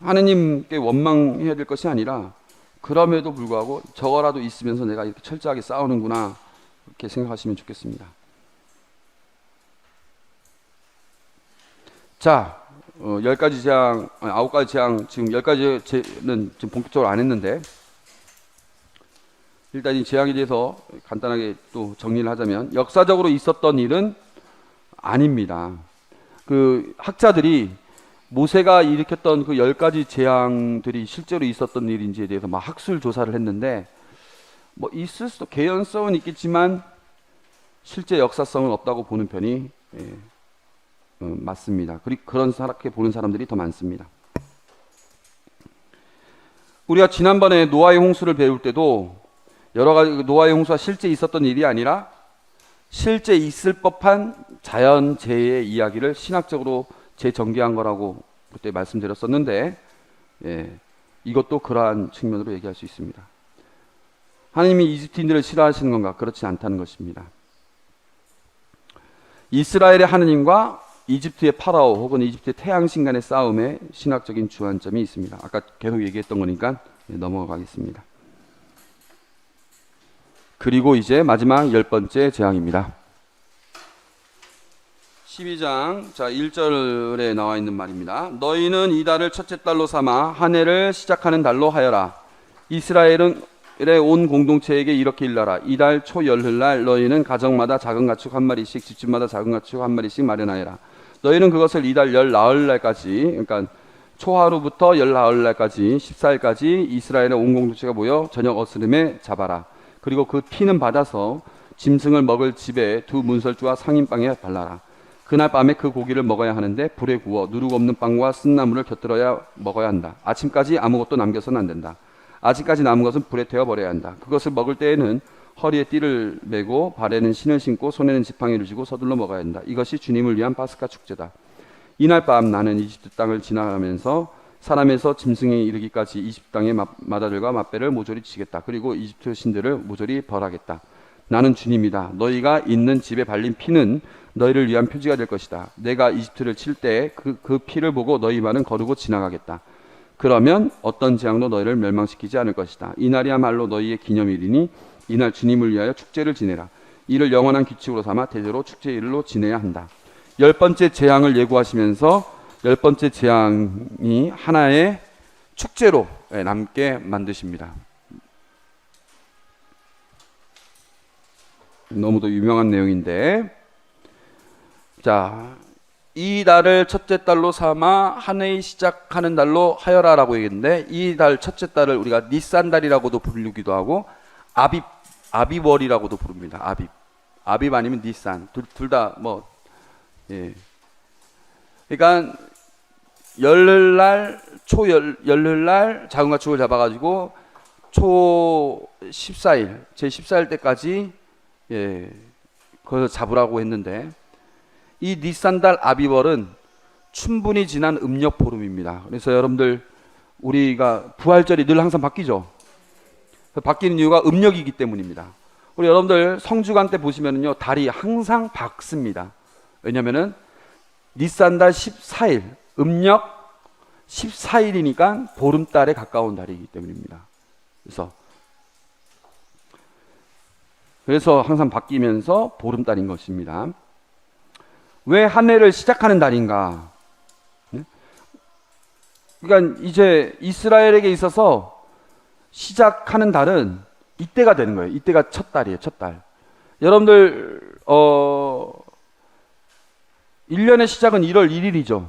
하느님께 원망해야 될 것이 아니라 그럼에도 불구하고 저거라도 있으면서 내가 이렇게 철저하게 싸우는구나, 그렇게 생각하시면 좋겠습니다. 자, 10가지 재앙, 9가지 재앙, 지금 10가지는 지금 본격적으로 안 했는데, 일단 이 재앙에 대해서 간단하게 또 정리를 하자면, 역사적으로 있었던 일은 아닙니다. 그 학자들이 모세가 일으켰던 그 10가지 재앙들이 실제로 있었던 일인지에 대해서 막 학술 조사를 했는데, 뭐 있을 수도, 개연성은 있겠지만 실제 역사성은 없다고 보는 편이 맞습니다. 그리고 그렇게 보는 사람들이 더 많습니다. 우리가 지난번에 노아의 홍수를 배울 때도 여러 가지 노아의 홍수가 실제 있었던 일이 아니라 실제 있을 법한 자연재해의 이야기를 신학적으로 재전개한 거라고 그때 말씀드렸었는데, 이것도 그러한 측면으로 얘기할 수 있습니다. 하나님이 이집트인들을 싫어하시는 건가? 그렇지 않다는 것입니다. 이스라엘의 하느님과 이집트의 파라오 혹은 이집트의 태양신 간의 싸움에 신학적인 주안점이 있습니다. 아까 계속 얘기했던 거니까 넘어가겠습니다. 그리고 이제 마지막 10번째 재앙입니다. 12장 1절에 나와 있는 말입니다. 너희는 이 달을 첫째 달로 삼아 한 해를 시작하는 달로 하여라. 이스라엘은 온 공동체에게 이렇게 일러라. 이달 초 열흘날 너희는 가정마다 작은 가축 한 마리씩, 집집마다 작은 가축 한 마리씩 마련하여라. 너희는 그것을 이달 열 나흘날까지, 그러니까 초하루부터 열 나흘날까지 14일까지 이스라엘의 온 공동체가 모여 저녁 어스름에 잡아라. 그리고 그 피는 받아서 짐승을 먹을 집에 두 문설주와 상인빵에 발라라. 그날 밤에 그 고기를 먹어야 하는데 불에 구워 누룩 없는 빵과 쓴나물을 곁들여야 먹어야 한다. 아침까지 아무것도 남겨서는 안 된다. 아직까지 남은 것은 불에 태워 버려야 한다. 그것을 먹을 때에는 허리에 띠를 메고 발에는 신을 신고 손에는 지팡이를 쥐고 서둘러 먹어야 한다. 이것이 주님을 위한 파스카 축제다. 이날 밤 나는 이집트 땅을 지나가면서 사람에서 짐승에 이르기까지 이집트 땅의 마다들과 맛배를 모조리 치겠다. 그리고 이집트 신들을 모조리 벌하겠다. 나는 주님이다. 너희가 있는 집에 발린 피는 너희를 위한 표지가 될 것이다. 내가 이집트를 칠 때 그 피를 보고 너희만은 거르고 지나가겠다. 그러면 어떤 재앙도 너희를 멸망시키지 않을 것이다. 이날이야말로 너희의 기념일이니 이날 주님을 위하여 축제를 지내라. 이를 영원한 규칙으로 삼아 대대로 축제일로 지내야 한다. 10번째 재앙을 예고하시면서 10번째 재앙이 하나의 축제로 남게 만드십니다. 너무도 유명한 내용인데, 자, 이 달을 첫째 달로 삼아 한 해의 시작하는 달로 하여라라고 얘기했는데, 이 달 첫째 달을 우리가 니산 달이라고도 부르기도 하고 아비월이라고도 부릅니다. 아빕 아니면 니산, 둘 다 뭐, 예. 그러니까 열흘날 열흘날 작은 가축을 잡아가지고 초 14일 제 14일 때까지 그걸 잡으라고 했는데, 이 니산달 아비월은 충분히 지난 음력 보름입니다. 그래서 여러분들 우리가 부활절이 늘 항상 바뀌죠. 바뀌는 이유가 음력이기 때문입니다. 우리 여러분들 성주간 때 보시면은요, 달이 항상 밝습니다. 왜냐면은 니산달 14일, 음력 14일이니까 보름달에 가까운 달이기 때문입니다. 그래서 항상 바뀌면서 보름달인 것입니다. 왜 한 해를 시작하는 달인가? 그러니까 이제 이스라엘에게 있어서 시작하는 달은 이때가 되는 거예요. 이때가 첫 달이에요. 첫 달. 여러분들 1년의 시작은 1월 1일이죠.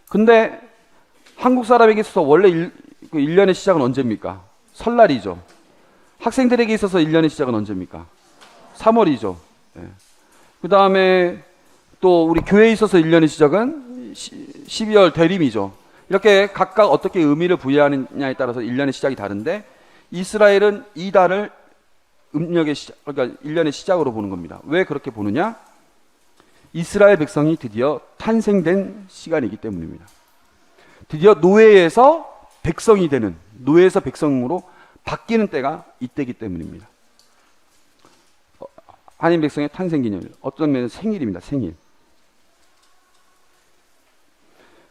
근데 한국 사람에게 있어서 원래 1년의 시작은 언제입니까? 설날이죠. 학생들에게 있어서 1년의 시작은 언제입니까? 3월이죠. 예. 그 다음에 또 우리 교회에 있어서 1년의 시작은 12월 대림이죠. 이렇게 각각 어떻게 의미를 부여하느냐에 따라서 1년의 시작이 다른데, 이스라엘은 이 달을 음력의 시작, 그러니까 1년의 시작으로 보는 겁니다. 왜 그렇게 보느냐? 이스라엘 백성이 드디어 탄생된 시간이기 때문입니다. 드디어 노예에서 백성이 되는, 노예에서 백성으로 바뀌는 때가 이때이기 때문입니다. 하나님 백성의 탄생 기념일, 어떤 면은 생일입니다. 생일.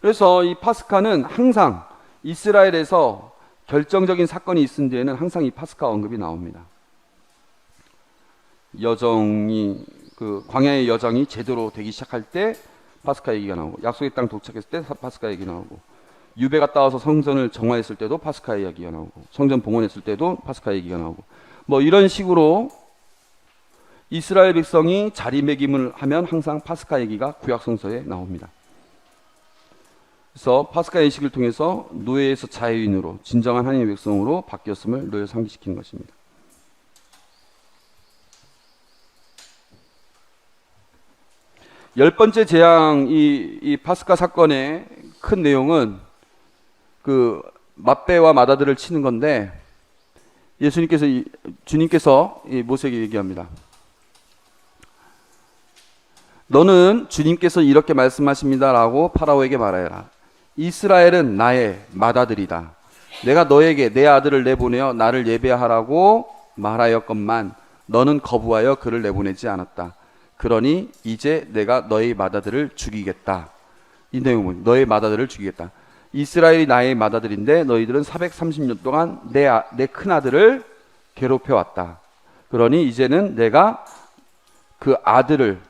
그래서 이 파스카는 항상 이스라엘에서 결정적인 사건이 있은 뒤에는 항상 이 파스카 언급이 나옵니다. 여정이, 그 광야의 여정이 제대로 되기 시작할 때 파스카 얘기가 나오고, 약속의 땅 도착했을 때 파스카 얘기 나오고, 유배 갔다 와서 성전을 정화했을 때도 파스카 이야기가 나오고, 성전 봉헌했을 때도 파스카 얘기가 나오고, 뭐 이런 식으로 이스라엘 백성이 자리매김을 하면 항상 파스카 얘기가 구약 성서에 나옵니다. 그래서 파스카 예식을 통해서 노예에서 자유인으로, 진정한 하나님의 백성으로 바뀌었음을 늘 상기시키는 것입니다. 열 번째 재앙, 이 파스카 사건의 큰 내용은 그 맞배와 마다들을 치는 건데, 주님께서 이 모세에게 얘기합니다. 너는 주님께서 이렇게 말씀하십니다라고 파라오에게 말하여라. 이스라엘은 나의 맏아들이다. 내가 너에게 내 아들을 내보내어 나를 예배하라고 말하였건만 너는 거부하여 그를 내보내지 않았다. 그러니 이제 내가 너의 맏아들을 죽이겠다. 이 내용은 너의 맏아들을 죽이겠다. 이스라엘이 나의 맏아들인데 너희들은 430년 동안 내 큰아들을 괴롭혀왔다. 그러니 이제는 내가 그 아들을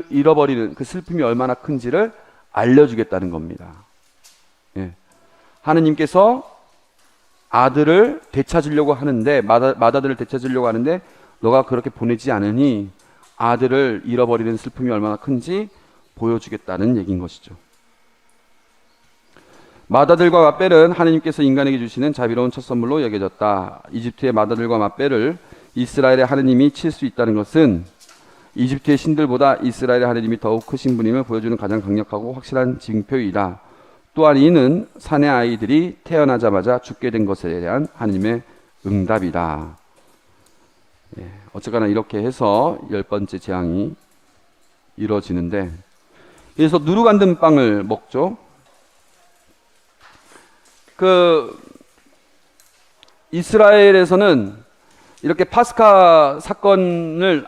잃어버리는 그 슬픔이 얼마나 큰지를 알려주겠다는 겁니다. 예. 하느님께서 아들을 되찾으려고 하는데, 맏아들을 되찾으려고 하는데 너가 그렇게 보내지 않으니 아들을 잃어버리는 슬픔이 얼마나 큰지 보여주겠다는 얘기인 것이죠. 맏아들과 맏벨은 하느님께서 인간에게 주시는 자비로운 첫 선물로 여겨졌다. 이집트의 맏아들과 맏벨을 이스라엘의 하느님이 칠 수 있다는 것은 이집트의 신들보다 이스라엘의 하느님이 더욱 크신 분임을 보여주는 가장 강력하고 확실한 징표이다. 또한 이는 사내 아이들이 태어나자마자 죽게 된 것에 대한 하느님의 응답이다. 예, 어쨌거나 이렇게 해서 열 번째 재앙이 이루어지는데, 그래서 누룩 안 든 빵을 먹죠. 이스라엘에서는 이렇게 파스카 사건을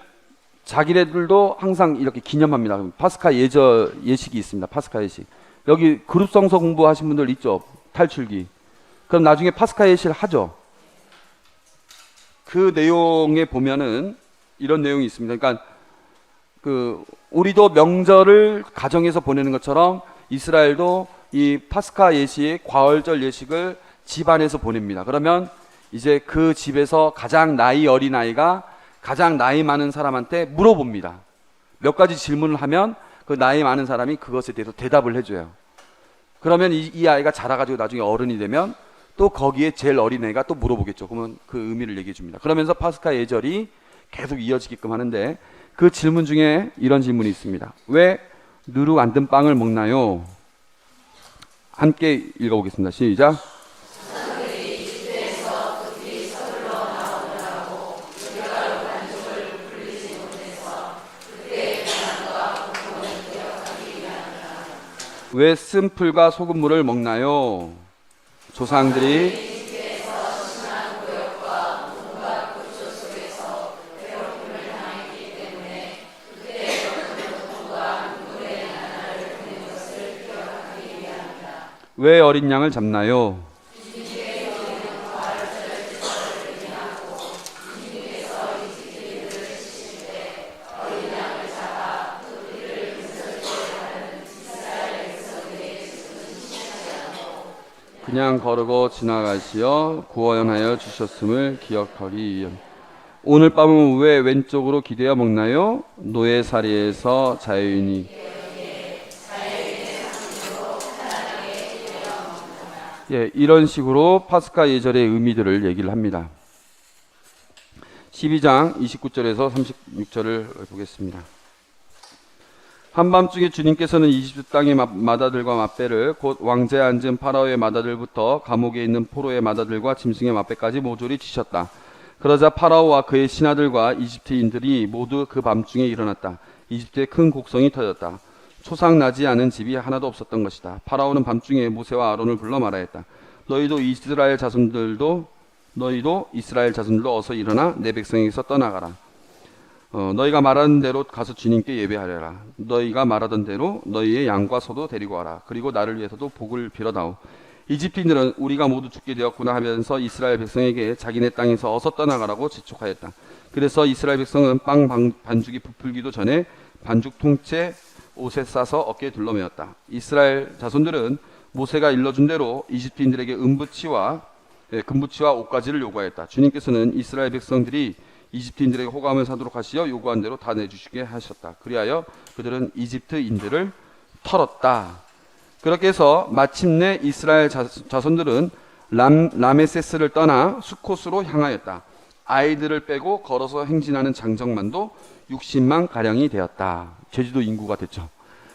자기네들도 항상 이렇게 기념합니다. 파스카 예식이 있습니다. 파스카 예식. 여기 그룹 성서 공부하신 분들 있죠? 탈출기. 그럼 나중에 파스카 예식을 하죠. 그 내용에 보면은 이런 내용이 있습니다. 그러니까 우리도 명절을 가정에서 보내는 것처럼 이스라엘도 이 파스카 예식, 과월절 예식을 집안에서 보냅니다. 그러면 이제 그 집에서 가장 나이 어린 아이가 가장 나이 많은 사람한테 물어봅니다. 몇 가지 질문을 하면 그 나이 많은 사람이 그것에 대해서 대답을 해줘요. 그러면 이 아이가 자라가지고 나중에 어른이 되면 또 거기에 제일 어린 애가 또 물어보겠죠. 그러면 그 의미를 얘기해 줍니다. 그러면서 파스카 예절이 계속 이어지게끔 하는데, 그 질문 중에 이런 질문이 있습니다. 왜 누룩 안 든 빵을 먹나요? 함께 읽어보겠습니다. 시작. 왜 쓴풀과 소금물을 먹나요? 조상들이 왜 어린 양을 잡나요? 그냥 거르고 지나가시어 구원하여 주셨음을 기억하기 위함. 오늘 밤은 왜 왼쪽으로 기대어 먹나요? 노예살이에서 자유인이 예, 이런 식으로 파스카 예절의 의미들을 얘기를 합니다. 12장 29절에서 36절을 보겠습니다. 한밤중에 주님께서는 이집트 땅의 마다들과 맏배를 곧 왕자에 앉은 파라오의 마다들부터 감옥에 있는 포로의 마다들과 짐승의 맏배까지 모조리 치셨다. 그러자 파라오와 그의 신하들과 이집트인들이 모두 그 밤중에 일어났다. 이집트에 큰 곡성이 터졌다. 초상 나지 않은 집이 하나도 없었던 것이다. 파라오는 밤중에 모세와 아론을 불러 말하였다. 너희도 이스라엘 자손들도 어서 일어나 내 백성에게서 떠나가라. 너희가 말하는 대로 가서 주님께 예배하려라. 너희가 말하던 대로 너희의 양과 소도 데리고 와라. 그리고 나를 위해서도 복을 빌어다오. 이집트인들은 우리가 모두 죽게 되었구나 하면서 이스라엘 백성에게 자기네 땅에서 어서 떠나가라고 재촉하였다. 그래서 이스라엘 백성은 빵 반죽이 부풀기도 전에 반죽 통째 옷에 싸서 어깨에 둘러매었다. 이스라엘 자손들은 모세가 일러준 대로 이집트인들에게 금부치와 옷가지를 요구하였다. 주님께서는 이스라엘 백성들이 이집트인들에게 호감을 사도록 하시어 요구한 대로 다 내주시게 하셨다. 그리하여 그들은 이집트인들을 털었다. 그렇게 해서 마침내 이스라엘 자손들은 라메세스를 떠나 수콧으로 향하였다. 아이들을 빼고 걸어서 행진하는 장정만도 60만 가량이 되었다. 제주도 인구가 됐죠.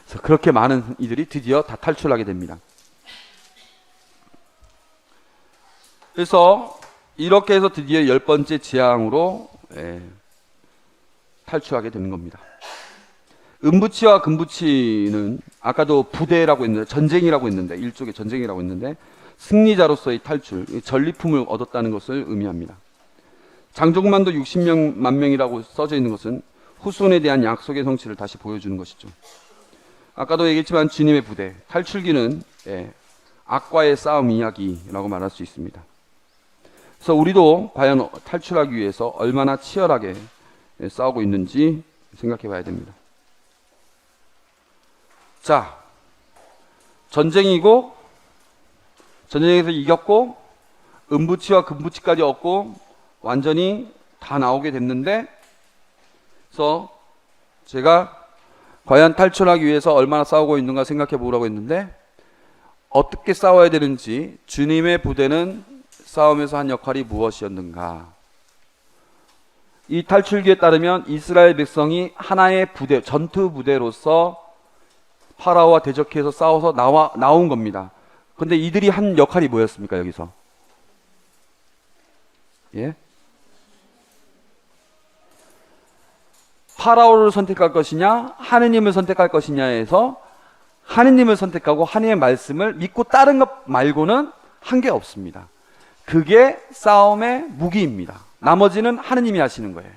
그래서 그렇게 많은 이들이 드디어 다 탈출하게 됩니다. 그래서 이렇게 해서 드디어 10번째 재앙으로 탈출하게 되는 겁니다. 은부치와 금부치는 아까도 부대라고 했는데, 전쟁이라고 했는데, 일종의 전쟁이라고 했는데, 승리자로서의 탈출, 전리품을 얻었다는 것을 의미합니다. 장족만도 60만 명이라고 써져 있는 것은 후손에 대한 약속의 성취를 다시 보여주는 것이죠. 아까도 얘기했지만 주님의 부대, 탈출기는 악과의 싸움 이야기라고 말할 수 있습니다. 그래서 우리도 과연 탈출하기 위해서 얼마나 치열하게 싸우고 있는지 생각해 봐야 됩니다. 자, 전쟁이고, 전쟁에서 이겼고, 은부치와 금부치까지 얻고, 완전히 다 나오게 됐는데, 그래서 제가 과연 탈출하기 위해서 얼마나 싸우고 있는가 생각해 보라고 했는데, 어떻게 싸워야 되는지, 주님의 부대는 싸움에서 한 역할이 무엇이었는가. 이 탈출기에 따르면 이스라엘 백성이 하나의 부대, 전투 부대로서 파라오와 대적해서 싸워서 나온 겁니다. 근데 이들이 한 역할이 뭐였습니까, 여기서? 예? 파라오를 선택할 것이냐, 하느님을 선택할 것이냐에서 하느님을 선택하고 하느님의 말씀을 믿고 따른 것 말고는 한 게 없습니다. 그게 싸움의 무기입니다. 나머지는 하느님이 하시는 거예요.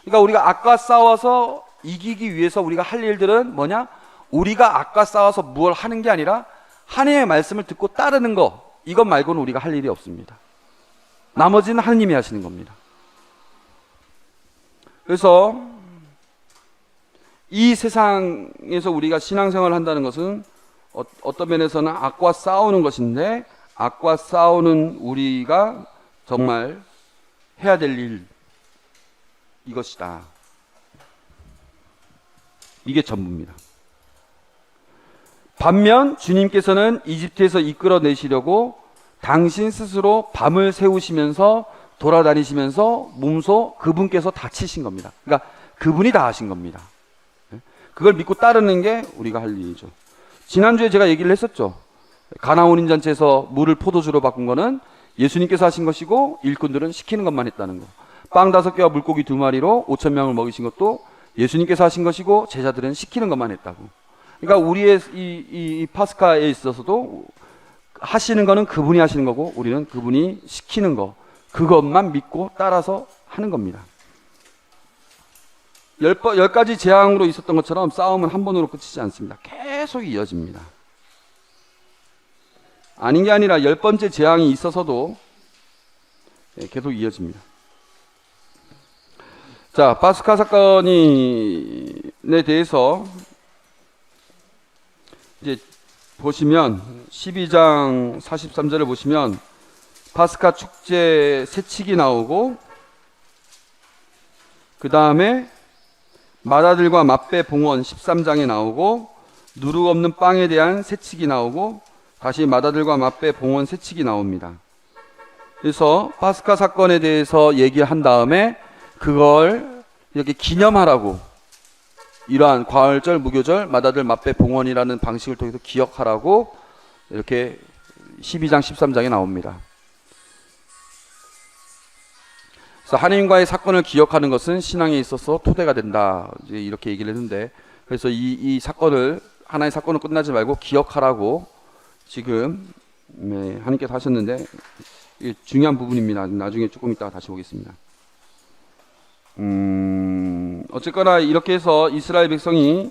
그러니까 우리가 악과 싸워서 이기기 위해서 우리가 할 일들은 뭐냐? 우리가 악과 싸워서 무엇을 하는 게 아니라 하느님의 말씀을 듣고 따르는 거, 이것 말고는 우리가 할 일이 없습니다. 나머지는 하느님이 하시는 겁니다. 그래서 이 세상에서 우리가 신앙생활을 한다는 것은 어떤 면에서는 악과 싸우는 것인데, 악과 싸우는 우리가 정말 해야 될 일, 이것이다. 이게 전부입니다. 반면 주님께서는 이집트에서 이끌어내시려고 당신 스스로 밤을 새우시면서 돌아다니시면서 몸소 그분께서 다 치신 겁니다. 그러니까 그분이 다 하신 겁니다. 그걸 믿고 따르는 게 우리가 할 일이죠. 지난주에 제가 얘기를 했었죠. 가나온 잔치에서 물을 포도주로 바꾼 거는 예수님께서 하신 것이고 일꾼들은 시키는 것만 했다는 거. 빵 5개와 물고기 2마리로 5,000명을 먹이신 것도 예수님께서 하신 것이고 제자들은 시키는 것만 했다고. 그러니까 우리의 이 파스카에 있어서도 하시는 거는 그분이 하시는 거고 우리는 그분이 시키는 거, 그것만 믿고 따라서 하는 겁니다. 10가지 재앙으로 있었던 것처럼 싸움은 한 번으로 끝이지 않습니다. 계속 이어집니다. 아닌 게 아니라 10번째 재앙이 있어서도 계속 이어집니다. 자, 파스카 사건에 대해서 이제 보시면 12장 43절을 보시면 파스카 축제 세칙이 나오고 그 다음에 마다들과 맏배 봉헌 13장에 나오고 누룩 없는 빵에 대한 세칙이 나오고 다시 맏아들과 맏배 봉헌 세칙이 나옵니다. 그래서 파스카 사건에 대해서 얘기한 다음에 그걸 이렇게 기념하라고, 이러한 과월절, 무교절, 맏아들, 맏배 봉헌이라는 방식을 통해서 기억하라고 이렇게 12장, 13장에 나옵니다. 그래서 하나님과의 사건을 기억하는 것은 신앙에 있어서 토대가 된다, 이제 이렇게 얘기를 했는데, 그래서 이 사건을, 하나의 사건을 끝나지 말고 기억하라고 지금 하나님께서 하셨는데, 이게 중요한 부분입니다. 나중에 조금 이따가 다시 보겠습니다. 어쨌거나 이렇게 해서 이스라엘 백성이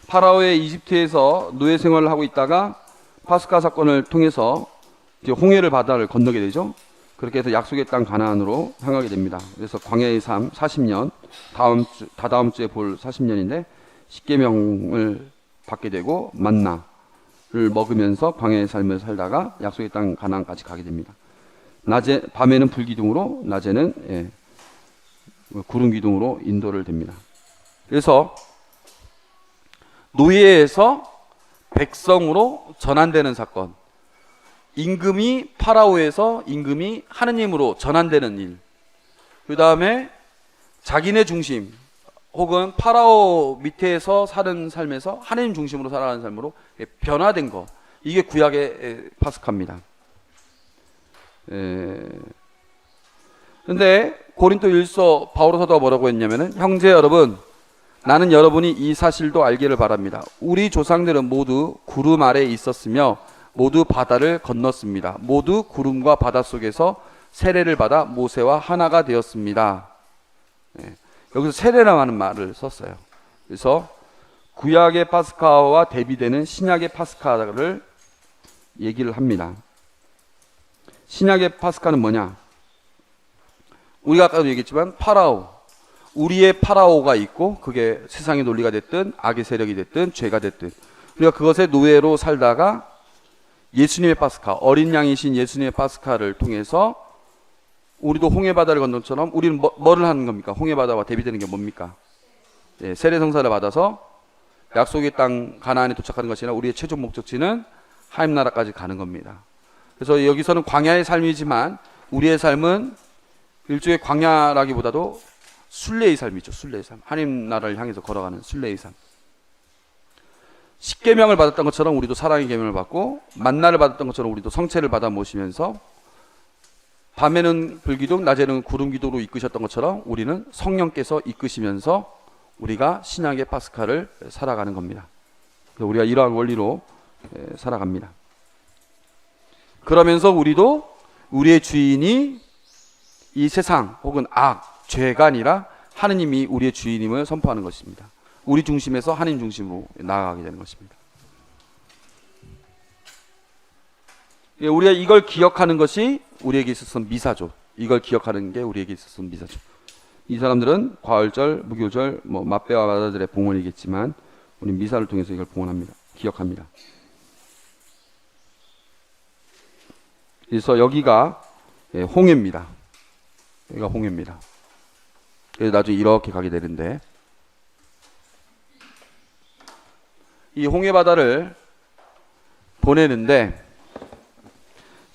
파라오의 이집트에서 노예 생활을 하고 있다가 파스카 사건을 통해서 이제 홍해를 바다를 건너게 되죠. 그렇게 해서 약속의 땅 가나안으로 향하게 됩니다. 그래서 광야의 삶 40년, 다다음 주에 볼 40년인데 십계명을 받게 되고 만나를 먹으면서 광야의 삶을 살다가 약속의 땅 가나안까지 가게 됩니다. 밤에는 불기둥으로, 낮에는 구름 기둥으로 인도를 됩니다. 그래서 노예에서 백성으로 전환되는 사건, 임금이 파라오에서 임금이 하느님으로 전환되는 일, 그 다음에 자기네 중심 혹은 파라오 밑에서 사는 삶에서 하느님 중심으로 살아가는 삶으로 변화된 것, 이게 구약의 파스카입니다. 근데 고린도 1서 바오로 사도가 뭐라고 했냐면은, 형제 여러분, 나는 여러분이 이 사실도 알기를 바랍니다. 우리 조상들은 모두 구름 아래에 있었으며 모두 바다를 건넜습니다. 모두 구름과 바다 속에서 세례를 받아 모세와 하나가 되었습니다. 여기서 세례라는 말을 썼어요. 그래서 구약의 파스카와 대비되는 신약의 파스카를 얘기를 합니다. 신약의 파스카는 뭐냐? 우리가 아까도 얘기했지만 파라오, 우리의 파라오가 있고, 그게 세상의 논리가 됐든 악의 세력이 됐든 죄가 됐든 우리가 그것의 노예로 살다가 예수님의 파스카, 어린 양이신 예수님의 파스카를 통해서 우리도 홍해바다를 건넌 것처럼 우리는 뭐를 하는 겁니까? 홍해바다와 대비되는 게 뭡니까? 세례성사를 받아서 약속의 땅 가나안에 도착하는 것이 아니라 우리의 최종 목적지는 하나님 나라까지 가는 겁니다. 그래서 여기서는 광야의 삶이지만 우리의 삶은 일종의 광야라기보다도 순례의 삶이죠. 순례의 삶. 하나님 나라를 향해서 걸어가는 순례의 삶. 십계명을 받았던 것처럼 우리도 사랑의 계명을 받고, 만나를 받았던 것처럼 우리도 성체를 받아 모시면서, 밤에는 불기둥, 낮에는 구름 기둥으로 이끄셨던 것처럼 우리는 성령께서 이끄시면서 우리가 신약의 파스카를 살아가는 겁니다. 우리가 이러한 원리로 살아갑니다. 그러면서 우리도 우리의 주인이 이 세상 혹은 악, 죄가 아니라 하느님이 우리의 주인임을 선포하는 것입니다. 우리 중심에서 하느님 중심으로 나아가게 되는 것입니다. 우리가 이걸 기억하는 것이 우리에게 있어서는 미사죠. 이걸 기억하는 게 우리에게 있어서는 미사죠. 이 사람들은 과월절, 무교절, 맏배와 맏아들의 봉헌이겠지만 우리는 미사를 통해서 이걸 봉헌합니다. 기억합니다. 그래서 여기가 홍해입니다. 여기가 홍해입니다. 그래서 나중에 이렇게 가게 되는데, 이 홍해바다를 보내는데,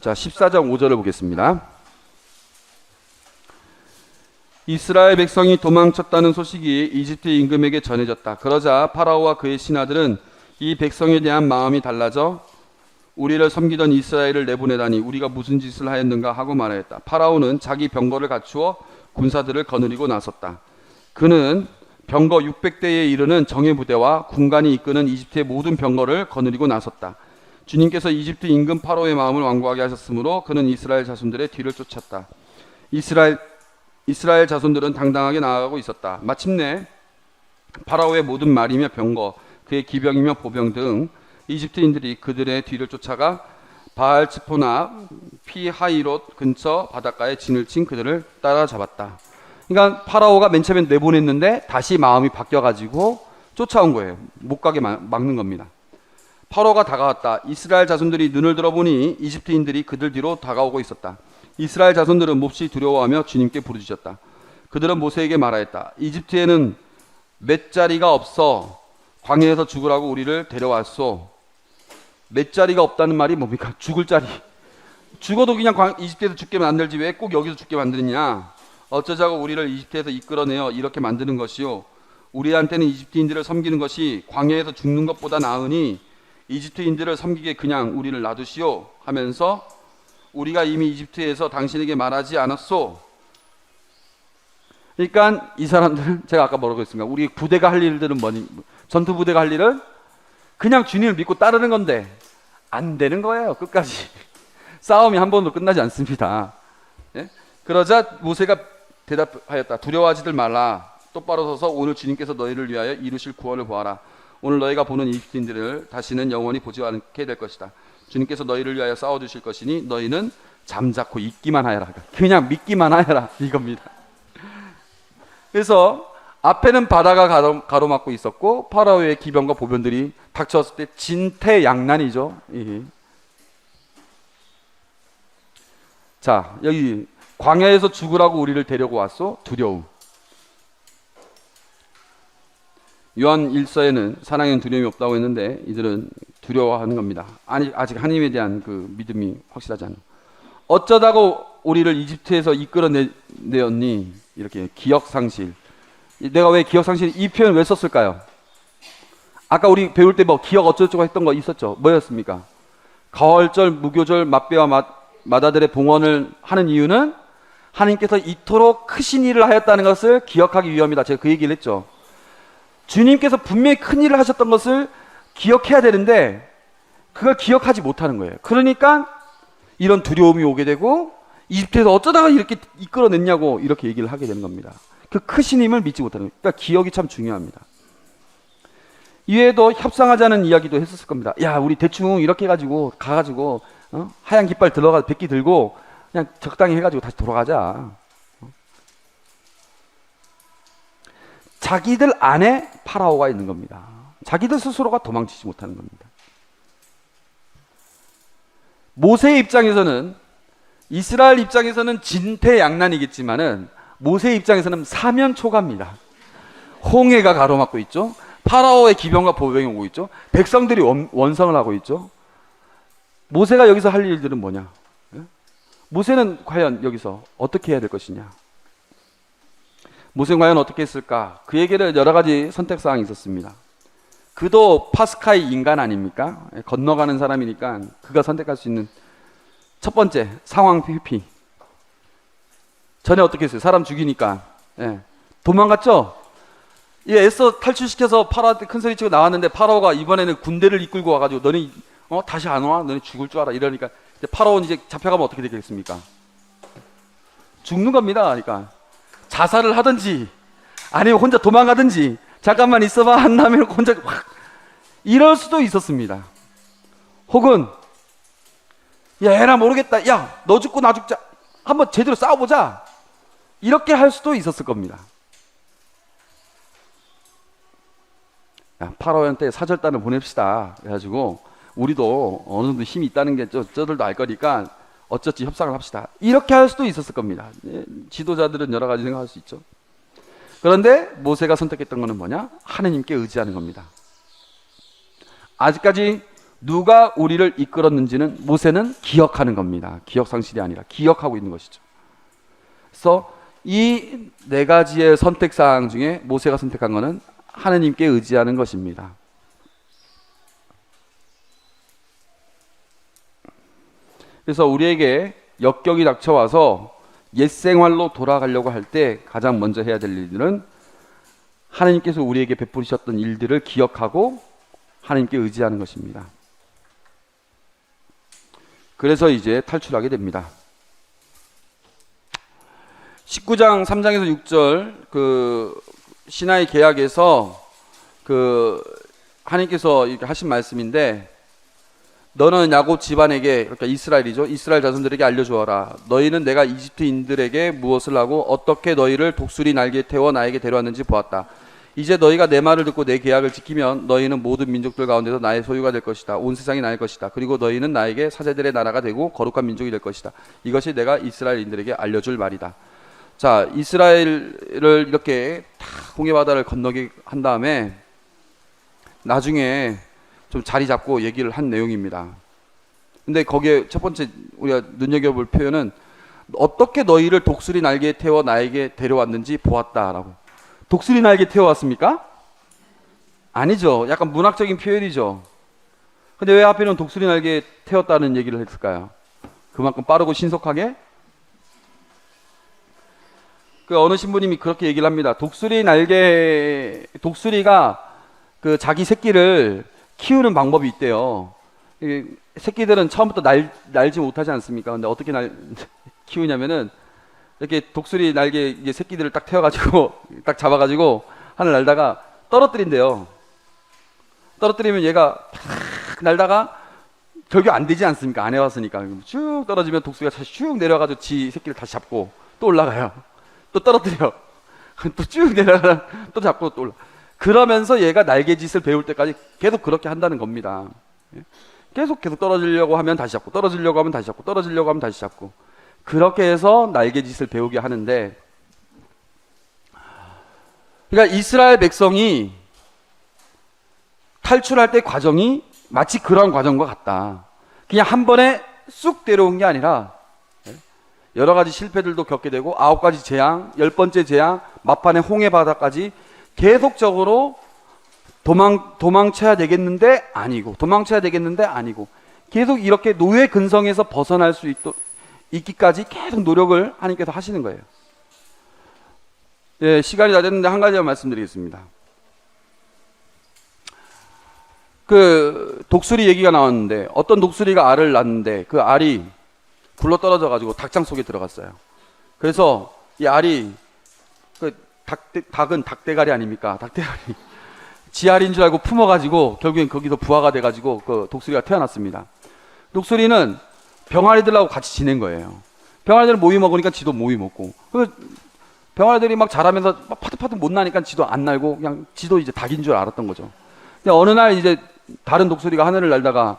자 14장 5절을 보겠습니다. 이스라엘 백성이 도망쳤다는 소식이 이집트 임금에게 전해졌다. 그러자 파라오와 그의 신하들은 이 백성에 대한 마음이 달라져 우리를 섬기던 이스라엘을 내보내다니 우리가 무슨 짓을 하였는가 하고 말하였다. 파라오는 자기 병거를 갖추어 군사들을 거느리고 나섰다. 그는 병거 600대에 이르는 정예 부대와 군관이 이끄는 이집트의 모든 병거를 거느리고 나섰다. 주님께서 이집트 임금 파라오의 마음을 완고하게 하셨으므로 그는 이스라엘 자손들의 뒤를 쫓았다. 이스라엘 자손들은 당당하게 나아가고 있었다. 마침내 파라오의 모든 말이며 병거, 그의 기병이며 보병 등 이집트인들이 그들의 뒤를 쫓아가 바알츠포나 피하이롯 근처 바닷가에 진을 친 그들을 따라잡았다. 그러니까 파라오가 맨 처음에 내보냈는데 다시 마음이 바뀌어가지고 쫓아온 거예요. 못 가게 막는 겁니다. 파라오가 다가왔다. 이스라엘 자손들이 눈을 들어보니 이집트인들이 그들 뒤로 다가오고 있었다. 이스라엘 자손들은 몹시 두려워하며 주님께 부르짖었다. 그들은 모세에게 말하였다. 이집트에는 맷자리가 없어 광야에서 죽으라고 우리를 데려왔소. 몇 자리가 없다는 말이 뭡니까? 죽을 자리. 죽어도 그냥 이집트에서 죽게 만들지 왜 꼭 여기서 죽게 만드느냐? 어쩌자고 우리를 이집트에서 이끌어내어 이렇게 만드는 것이요, 우리한테는 이집트인들을 섬기는 것이 광야에서 죽는 것보다 나으니 이집트인들을 섬기게 그냥 우리를 놔두시오 하면서, 우리가 이미 이집트에서 당신에게 말하지 않았소. 그러니까 이 사람들은, 제가 아까 뭐라고 했습니까? 우리 부대가 할 일들은 뭐니? 전투 부대가 할 일은 그냥 주님을 믿고 따르는 건데 안 되는 거예요. 끝까지 싸움이 한 번도 끝나지 않습니다. 예? 그러자 모세가 대답하였다. 두려워하지들 말라. 똑바로 서서 오늘 주님께서 너희를 위하여 이루실 구원을 보아라. 오늘 너희가 보는 이집트인들을 다시는 영원히 보지 않게 될 것이다. 주님께서 너희를 위하여 싸워주실 것이니 너희는 잠자코 있기만 하여라. 그냥 믿기만 하여라, 이겁니다. 그래서 앞에는 바다가 가로막고 있었고 파라오의 기병과 보병들이 닥쳤을 때 진퇴양난이죠. 자, 여기 광야에서 죽으라고 우리를 데려고 왔소. 두려움. 요한 1서에는 사랑에는 두려움이 없다고 했는데 이들은 두려워하는 겁니다. 아직 하나님에 대한 그 믿음이 확실하지 않아. 어쩌다고 우리를 이집트에서 이끌어내었니? 이렇게 기억상실. 내가 왜 기억상실, 이 표현 왜 썼을까요? 아까 우리 배울 때 뭐 기억 어쩌고저쩌고 했던 거 있었죠. 뭐였습니까? 가을절, 무교절, 맞배와 마다들의 봉헌을 하는 이유는 하나님께서 이토록 크신 일을 하였다는 것을 기억하기 위함이다. 제가 그 얘기를 했죠. 주님께서 분명히 큰 일을 하셨던 것을 기억해야 되는데 그걸 기억하지 못하는 거예요. 그러니까 이런 두려움이 오게 되고 이집트에서 어쩌다가 이렇게 이끌어냈냐고 이렇게 얘기를 하게 되는 겁니다. 그 크신 힘을 믿지 못하는 거예요. 그러니까 기억이 참 중요합니다. 이외에도 협상하자는 이야기도 했었을 겁니다. 야, 우리 대충 이렇게 해가지고 가가지고 하얀 깃발 들어가 백기 들고 그냥 적당히 해가지고 다시 돌아가자. 자기들 안에 파라오가 있는 겁니다. 자기들 스스로가 도망치지 못하는 겁니다. 모세의 입장에서는, 이스라엘 입장에서는 진퇴양난이겠지만은 모세의 입장에서는 사면초가입니다. 홍해가 가로막고 있죠. 파라오의 기병과 보병이 오고 있죠. 백성들이 원성을 하고 있죠. 모세가 여기서 할 일들은 뭐냐? 모세는 과연 여기서 어떻게 해야 될 것이냐? 모세는 과연 어떻게 했을까? 그에게는 여러 가지 선택사항이 있었습니다. 그도 파스카의 인간 아닙니까? 건너가는 사람이니까 그가 선택할 수 있는 첫 번째, 상황 회피. 전에 어떻게 했어요? 사람 죽이니까 도망갔죠? 애써 탈출시켜서 파라오한테 큰 소리 치고 나왔는데 파라오가 이번에는 군대를 이끌고 와가지고 너네 다시 안 와? 너네 죽을 줄 알아? 이러니까 이제 파라오는 이제 잡혀가면 어떻게 되겠습니까? 죽는 겁니다. 그러니까 자살을 하든지 아니면 혼자 도망가든지 잠깐만 있어봐 한 다음에 혼자 확 이럴 수도 있었습니다. 혹은 야, 에라 모르겠다. 야, 너 죽고 나 죽자. 한번 제대로 싸워보자. 이렇게 할 수도 있었을 겁니다. 야, 파라오한테 사절단을 보냅시다. 그래가지고 우리도 어느 정도 힘이 있다는 게 저들도 알 거니까 어쩌지 협상을 합시다. 이렇게 할 수도 있었을 겁니다. 지도자들은 여러 가지 생각할 수 있죠. 그런데 모세가 선택했던 것은 뭐냐? 하느님께 의지하는 겁니다. 아직까지 누가 우리를 이끌었는지는 모세는 기억하는 겁니다. 기억상실이 아니라 기억하고 있는 것이죠. 그래서 이 네 가지의 선택사항 중에 모세가 선택한 것은 하느님께 의지하는 것입니다. 그래서 우리에게 역경이 닥쳐와서 옛 생활로 돌아가려고 할 때 가장 먼저 해야 될 일들은 하나님께서 우리에게 베푸셨던 일들을 기억하고 하나님께 의지하는 것입니다. 그래서 이제 탈출하게 됩니다. 19장 3장에서 6절 그 시나이 계약에서 그 하나님께서 이렇게 하신 말씀인데, 너는 야곱 집안에게, 그러니까 이스라엘이죠, 이스라엘 자손들에게 알려주어라. 너희는 내가 이집트인들에게 무엇을 하고 어떻게 너희를 독수리 날개에 태워 나에게 데려왔는지 보았다. 이제 너희가 내 말을 듣고 내 계약을 지키면 너희는 모든 민족들 가운데서 나의 소유가 될 것이다. 온 세상이 나의 것이다. 그리고 너희는 나에게 사제들의 나라가 되고 거룩한 민족이 될 것이다. 이것이 내가 이스라엘인들에게 알려줄 말이다. 자, 이스라엘을 이렇게 다 홍해 바다를 건너게 한 다음에 나중에 좀 자리 잡고 얘기를 한 내용입니다. 근데 거기에 첫 번째 우리가 눈여겨볼 표현은 어떻게 너희를 독수리 날개에 태워 나에게 데려왔는지 보았다라고. 독수리 날개에 태워왔습니까? 아니죠. 약간 문학적인 표현이죠. 근데 왜 하필은 독수리 날개에 태웠다는 얘기를 했을까요? 그만큼 빠르고 신속하게? 그 어느 신부님이 그렇게 얘기를 합니다. 독수리가 그 자기 새끼를 키우는 방법이 있대요. 새끼들은 처음부터 날지 못하지 않습니까? 근데 어떻게 키우냐면은 이렇게 독수리 날개 이게 새끼들을 딱 태워가지고 딱 잡아가지고 하늘 날다가 떨어뜨린대요. 떨어뜨리면 얘가 팍 날다가 결국 안 되지 않습니까? 안 해왔으니까 쭉 떨어지면 독수리가 다시 쭉 내려가지고 지 새끼를 다시 잡고 또 올라가요. 또 떨어뜨려. 또 쭉 내려가 또 잡고 또 올라. 그러면서 얘가 날개짓을 배울 때까지 계속 그렇게 한다는 겁니다. 계속 떨어지려고 하면 다시 잡고 떨어지려고 하면 다시 잡고 떨어지려고 하면 다시 잡고 그렇게 해서 날개짓을 배우게 하는데, 그러니까 이스라엘 백성이 탈출할 때 과정이 마치 그런 과정과 같다. 그냥 한 번에 쑥 내려온 게 아니라 여러 가지 실패들도 겪게 되고 9가지 재앙, 10번째 재앙, 막판에 홍해 바다까지 계속적으로 도망쳐야 되겠는데 아니고 계속 이렇게 노예 근성에서 벗어날 수 있기까지 계속 노력을 하나님께서 하시는 거예요. 예, 시간이 다 됐는데 한 가지만 말씀드리겠습니다. 그 독수리 얘기가 나왔는데 어떤 독수리가 알을 낳는데 그 알이 굴러 떨어져 가지고 닭장 속에 들어갔어요. 그래서 이 알이 그 닭은 닭대가리 아닙니까? 닭대가리 지 알인 줄 알고 품어가지고 결국엔 거기서 부화가 돼가지고 그 독수리가 태어났습니다. 독수리는 병아리들하고 같이 지낸 거예요. 병아리들 모이 먹으니까 지도 모이 먹고, 병아리들이 막 자라면서 막 파득파득 못 나니까 지도 안 날고 그냥 지도 이제 닭인 줄 알았던 거죠. 근데 어느 날 이제 다른 독수리가 하늘을 날다가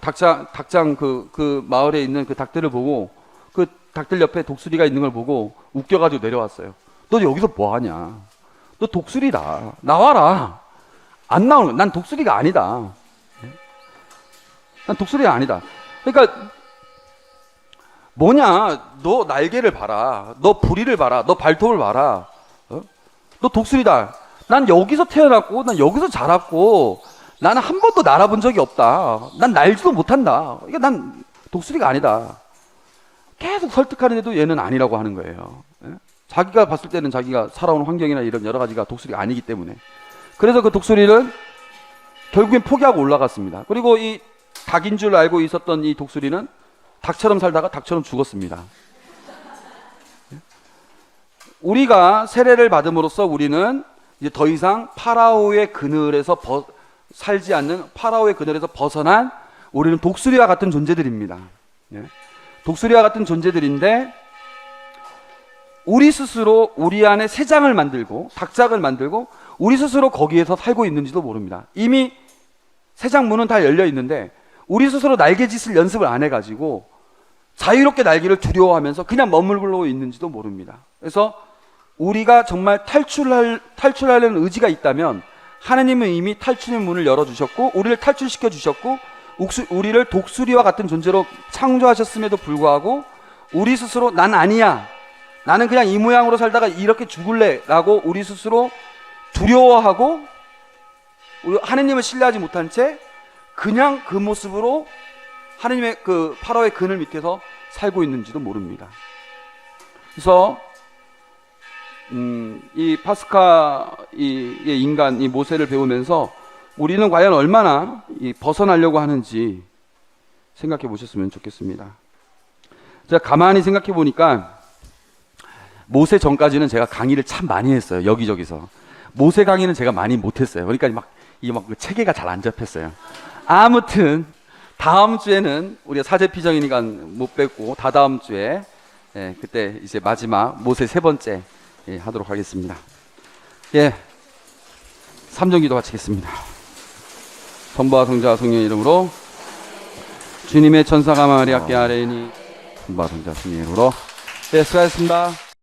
닭장 그 마을에 있는 그 닭들을 보고 그 닭들 옆에 독수리가 있는 걸 보고 웃겨가지고 내려왔어요. 너 여기서 뭐 하냐? 너 독수리다. 나와라. 안 나오는 거야. 난 독수리가 아니다. 난 독수리가 아니다. 그러니까 뭐냐? 너 날개를 봐라. 너 부리를 봐라. 너 발톱을 봐라. 너 독수리다. 난 여기서 태어났고 난 여기서 자랐고 나는 한 번도 날아본 적이 없다. 난 날지도 못한다. 그러니까 난 독수리가 아니다. 계속 설득하는데도 얘는 아니라고 하는 거예요. 자기가 봤을 때는 자기가 살아온 환경이나 이런 여러 가지가 독수리가 아니기 때문에. 그래서 그 독수리를 결국엔 포기하고 올라갔습니다. 그리고 이 닭인 줄 알고 있었던 이 독수리는 닭처럼 살다가 닭처럼 죽었습니다. 우리가 세례를 받음으로써 우리는 이제 더 이상 파라오의 그늘에서 살지 않는, 파라오의 그늘에서 벗어난 우리는 독수리와 같은 존재들입니다. 독수리와 같은 존재들인데 우리 스스로 우리 안에 새장을 만들고 닭장을 만들고 우리 스스로 거기에서 살고 있는지도 모릅니다. 이미 새장 문은 다 열려 있는데 우리 스스로 날개짓을 연습을 안 해가지고 자유롭게 날개를 두려워하면서 그냥 머물고 있는지도 모릅니다. 그래서 우리가 정말 탈출하려는 의지가 있다면 하나님은 이미 탈출의 문을 열어주셨고 우리를 탈출시켜 주셨고 우리를 독수리와 같은 존재로 창조하셨음에도 불구하고 우리 스스로 난 아니야, 나는 그냥 이 모양으로 살다가 이렇게 죽을래 라고 우리 스스로 두려워하고 하나님을 신뢰하지 못한 채 그냥 그 모습으로 하나님의 그 파라오의 그늘 밑에서 살고 있는지도 모릅니다. 그래서 이 파스카 이 인간 이 모세를 배우면서 우리는 과연 얼마나 벗어나려고 하는지 생각해 보셨으면 좋겠습니다. 제가 가만히 생각해 보니까 모세 전까지는 제가 강의를 참 많이 했어요. 여기저기서. 모세 강의는 제가 많이 못했어요. 그러니까 이게 체계가 잘 안 잡혔어요. 아무튼 다음 주에는 우리가 사제피정이니까 못 뵙고 다다음 주에 그때 이제 마지막 모세 3번째 하도록 하겠습니다. 3종 기도 바치겠습니다. 성부와 성자와 성령의 이름으로 주님의 천사가 마리아께 아뢰니 성부와 성자 성령의 이름으로 수고하셨습니다.